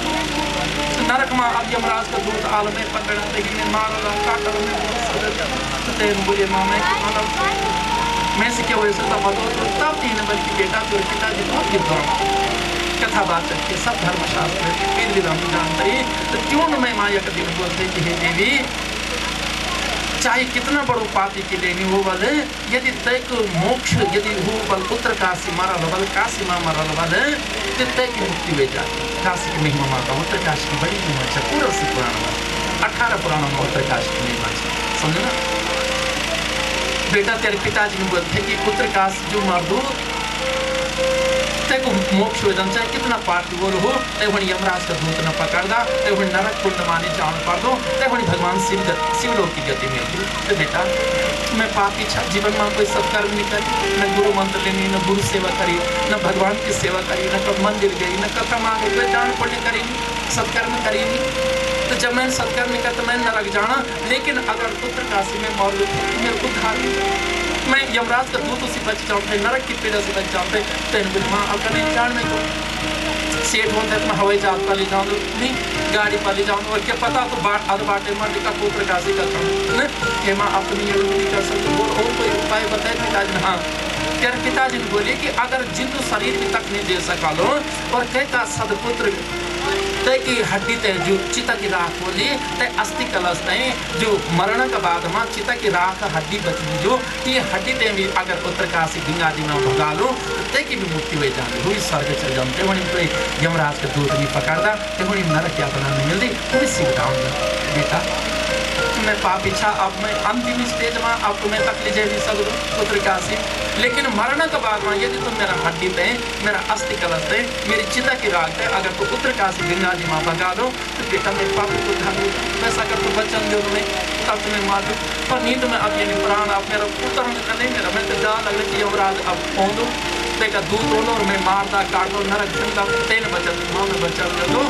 नरक में अब यमराज का दूत आल में पकड़ लेकिन मैं मार काटा तेन बोलिए माँ मैं से क्या वैसे तब तो तब तीन बल्कि बेटा तेरे पिताजी बहुत विद्वान कथा बात करके सब धर्मशास्त्र वेद विधान जानते तो क्यों न मैं माया का दिन बोलते कि हे देवी चाहे कितना बड़ो पापी के लिए हो बल यदि तय को मोक्ष यदि हो बल उत्तर काशी मरल बल काशी में मरल बल तो तय की मुक्ति हो जाती काशी की महिमा माता उत्तर काशी की बड़ी महिमा है पूरा से पुराण में 18 पुराणों में उत्तर काशी की महिमा है समझो ना बेटा तेरे पिताजी ने बोलते कि उत्तर काशी जो मार दो तय को मोक्ष हो जाना चाहे कितना पापी वो हो तय वही यमराज का दूत न पकड़दा तय वही नरक कुंड माने जान पड़ दो तय वही भगवान शिवलोक की गति मिलती तो बेटा मैं पापी छा जीवन में कोई सत्कर्म नहीं करी न गुरु मंत्र लेनी न गुरु सेवा करी न भगवान की सेवा करी न कब मंदिर गई न कथा मांगे कोई दान पुण्य करी सत्कर्म करी तो जब मैंने सत्कर्म नहीं करता मैंने नरक जाना लेकिन अगर उत्तर काशी में मौल मेरे को धार मैं यमराज का दूत उसी बच जाऊँ नरक की पीड़ा से बच जाऊँ तो माँ अब कभी जान में तो सेठ होता है तो मैं हवाई जहाज पर ले जाऊँ नहीं गाड़ी पर ले जाऊँ और क्या पता तो अध बाटे मर का पुत्र काशी करता हूँ ये माँ अपनी ये नहीं कर सकती और कोई उपाय बताए पिताजी हाँ तेरे पिताजी ने बोले कि अगर जिंदू शरीर में तक नहीं दे सका लो और कहता सदपुत्र तय की हड्डी तय जो चिता की राख बोली तय अस्थि कलश तय जो मरण का बाद में चिता की राख हड्डी बची जो ये हड्डी तय भी अगर उत्तरकाशी गंगा जी में भगा लो तो तय की भी मुक्ति हो जाती वही स्वर्ग चल जाते वही कोई यमराज का दूत नहीं पकड़ता तो वही नरक यातना नहीं मिलती वही सिखाऊंगा बेटा मैं पाप इच्छा अब मैं अंतिम स्टेज में अब तुम्हें तक ले जा सकूँ उत्तरकाशी लेकिन मरण के बाद में यदि तुम मेरा हड्डी पे मेरा अस्थि कलश है मेरी चिता की राख है अगर तो उत्तरकाशी गंगा जी में भगा दो तो बेटा मेरे पाप को धर दो वैसा कर तो बचन दो तुम्हें तब तुम्हें मार दो पर नींद में अब ये प्राण अब मेरा उतर नहीं मेरा मैं तो जा लग रही यमराज अब पहुँच दो का दूध होना और मैं मारदा काट दो नरक झंडा तेन बचन माँ में बचन कर दो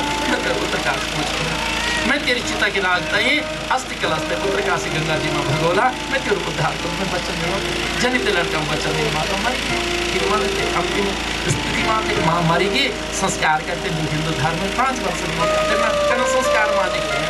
उत्तरकाशी पहुँच मैं तेरी चिता की रागता ही अस्थि कलश पे उत्तरकाशी गंगा जी में भगोला मैं तेरे उद्धार करूँ मैं बच्चन दूँ जनित लड़का बच्चन नहीं माता मरी अंतिम स्थिति में माँ मरीगी संस्कार करते हिंदू धर्म में 5 वर्ष कहना संस्कार माँ दिखते हैं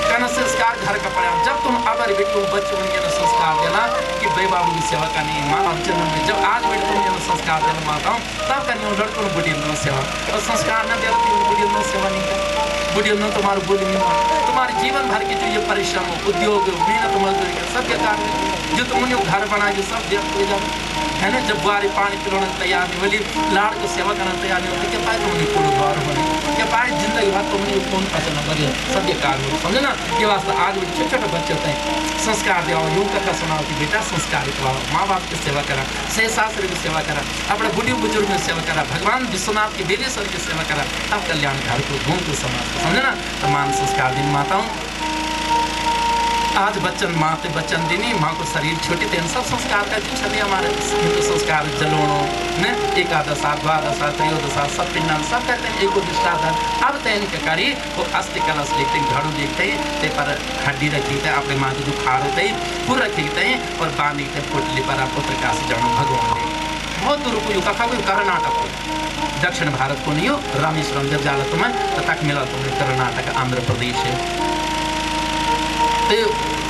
कहना संस्कार घर का पड़ा जब तुम अबर बेटी बच्चे उनके संस्कार देना कि भाई बाबू की सेवा करनी है माँ जन्म में जब आज बेटे तुम संस्कार देना माता हूँ तब करनी लड़कों को बुढ़ी सेवा और संस्कार न दे बुढ़ी सेवा नहीं कर बुढ़ियों ने तुम्हारे बोली नहीं तुम्हारे जीवन भर की जो ये परिश्रम उद्योग मेहनत मजदूरी सबके कारण जो तुमने घर बनाए जो सब व्यर्थ हो जाए है ना। जब बुआरी पानी पिलाने तैयार नहीं बोली, लाड़ को सेवा करने तैयार नहीं होती, क्या पाए तुमने पूर्ण द्वार होने, क्या पाए जिंदगी भर तुमने कौन पसंद बगे सभी कार्य हो, समझे ना। ये वास्ते आज भी छोटे छोटे बच्चे होते हैं, संस्कार दिया यूं कथा सुनाओ कि बेटा संस्कारित हुआ, माँ बाप की सेवा करा, सह सासरे की सेवा करा, अपने बुढ़ी बुजुर्ग की सेवा करा, भगवान विश्वनाथ की बेलेश्वर की सेवा करा, तब कल्याण घर को घूम को समाज को, समझे ना। तो मान संस्कार दिन माताओं, आज बच्चन माते बच्चन दिनी माँ को शरीर छोटी थे, सब संस्कार का जो छले हमारे हिंदू संस्कार जलोणो ने एकादशा द्वादशा त्रयोदशा सब पिंडन सब करते हैं, एको दृष्टाधार। अब तैन के करी वो अस्थि कलश लिखते हैं, झाड़ू लिखते हैं, ते पर हड्डी रखी थे, अपने माँ को दुखार होते हैं, फूल रखते हैं और बांधी थे पुटली पर पुत्र काशी जानो भगवान ने बहुत दूर को कथा को कर्नाटक को दक्षिण भारत को नहीं हो, रामेश्वरम जब जाला तुम्हें तो तक मिला तुम्हें कर्नाटक आंध्र प्रदेश है, तो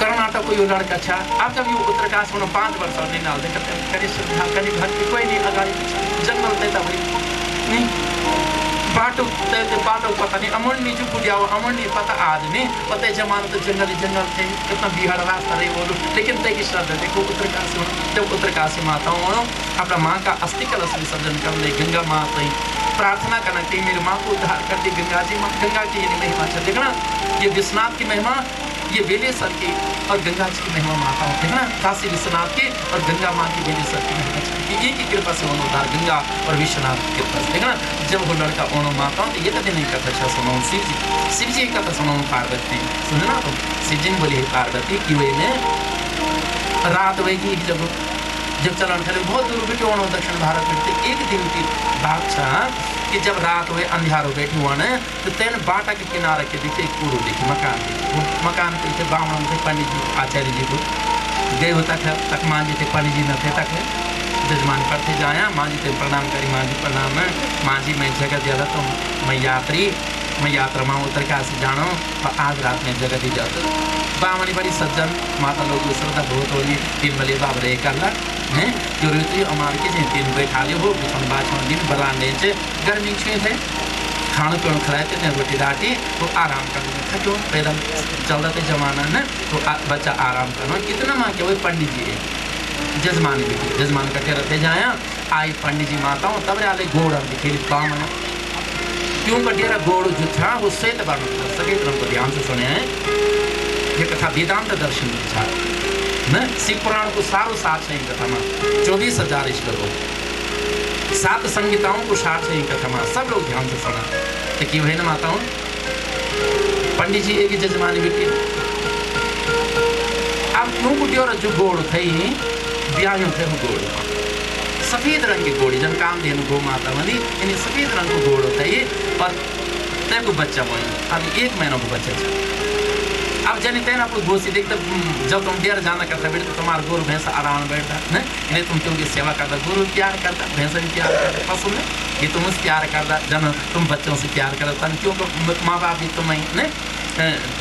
कर्नाटक को यो लड़का अच्छा। अब जब ये उत्तरकाशी में 5 वर्ष और नहीं डालते कभी श्रद्धा कभी भक्ति कोई नहीं अगाड़ी जंगल देता भाई नहीं बाटो बाटो पता नहीं अमर नहीं जो बुढ़िया हो अमर नहीं पता आज नहीं पता है जमाना तो जंगल जंगल थे कितना बिहाड़ रास्ता रहे बोलो, लेकिन तय की श्रद्धा देखो उत्तरकाशी में जब उत्तरकाशी माताओं अपना माँ का अस्थि कलश विसर्जन कर ले, गंगा माँ से प्रार्थना करना चाहिए मेरी माँ को उद्धार कर दी गंगा जी, माँ गंगा की ये महिमा अच्छा देखना, ये विश्वनाथ की महिमा, ये बेलेश्वर की और गंगा जी की महिमा माता होती है ना, काशी विश्वनाथ की और गंगा माँ की बेलेश्वर की महिमा चाहिए, एक ही कृपा से होना उद्धार गंगा और विश्वनाथ की कृपा से देखना। जब वो लड़का ओणो माता तो ये कभी नहीं करता अच्छा सुनो शिव जी का तो सुनो पार्वती सुने ना, तो शिव जी ने बोली पार्वती की वही में रात वही जब चलन चले बहुत दूर बेटे ओणो दक्षिण भारत में एक दिन की बात था कि जब रात हुए अंधियारो बैठी हुआ ने तो तेन बाटा के किनारे के दिखे एक पूर्व दिखी मकान दिखी, मकान के थे ब्राह्मण थे पंडित जी आचार्य जी को गए हो तक माँ जी थे पंडित जी न थे तक जजमान करते जाया माँ जी थे प्रणाम करी, माँ जी प्रणाम माँ जी मैं जगह दिया तो मैं यात्रा माँ उत्तरकाशी जानो और आज रात में जगह दी जाता बामनी बड़ी सज्जन माता लोग श्रद्धा बहुत होली 3 बजे बाबरे कर ला हैं जो ऋतु हमारे के 3 बैठा ले हो बिछन बाछन दिन बरांडे से गर्मी छुए थे खाना पीना खिलाए थे रोटी राटी तो आराम करना था, जो पैदल चल रहे थे जमाना ने तो बच्चा आराम करना कितना माँ के वही पंडित जी है जजमान कटे रहते जाया आई पंडित जी माताओं तब आले गोड़ दिखे बामन क्यों कटिया गोड़ जो था वो श्वेत वर्ण था, सफेद रंग को ध्यान से सुने हैं, ये कथा वेदांत दर्शन की था न शिव पुराण को सारो साथ से ही कथा में 24,000 श्लोकों 7 संगीताओं को साथ से ही कथा में सब लोग ध्यान से सुना तो क्यों है ना माताओं पंडित जी एक जजमानी बेटी अब क्यों कुटी और जो गोड़ थे ब्याह थे वो गोड़ सफेद रंग की गोड़ी जन काम देनु गो माता मनी इन्हें सफेद रंग को गोड़ होता है और तय को बच्चा हुआ अब 1 महीना को बच्चा था। अब जन तेना आपको गोसी देखते जब तुम डेर जाना करता बेटे तो तुम्हारा गोरु भैंसा आराम बैठता न इन्हें तुम क्योंकि सेवा करता गोरु प्यार करता भैंसा भी प्यार करता पशु में ये तुम उस प्यार करता जन तुम बच्चों से प्यार करता क्यों माँ बाप भी तुम्हें न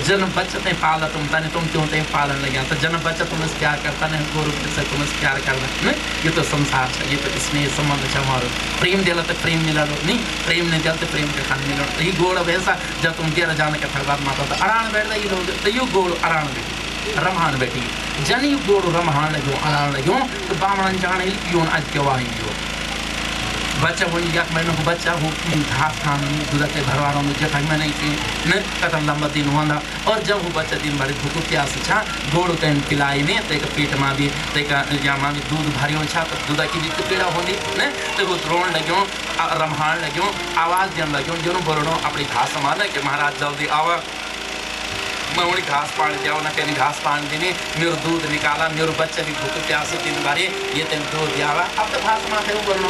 जन्म बच्चा ते पाला तुम क्यों ते पालन लगे तो जन्म बच्चा तुम प्यार करता नहीं गोरु से तुम प्यार करना न ये तो संसार है, ये तो स्नेह संबंध है हमारो प्रेम दिला तो प्रेम मिला लो नहीं प्रेम नहीं दिला तो प्रेम के खान मिला तो ये गोड़ वैसा जब तुम डेरा जाने का था बात माता तो अराण बैठ ये लोग तो यू गोड़ अराण बेटी रमहान बेटी जन यू गोड़ रमहान लगे अराण लगे तो बामण जाने क्यों आज के वाही बच्चा वो 1 महीने को बच्चा वो घास खान दूध के भरवाना मुझे खाई में नहीं थी न कतम लंबा दिन हुआ और जब वो बच्चा दिन भर भूख प्यास छा गोड़ तेन पिलाई में तेक पेट में भी तेक या में भी दूध भरियों छा तो दूध की भी पीड़ा होती न तो वो द्रोण लग्यों रमहान लग्यों आवाज़ देने लग्यों जो बोलना अपनी घास संभालना कि महाराज जल्दी आवा मैं उन्हें घास पानी दिया ना कहीं घास पानी देने मेरे दूध निकाला मेरे बच्चे भी भूख प्यास दिन भरे ये तेन दूध दिया अब तो घास माथे बोलना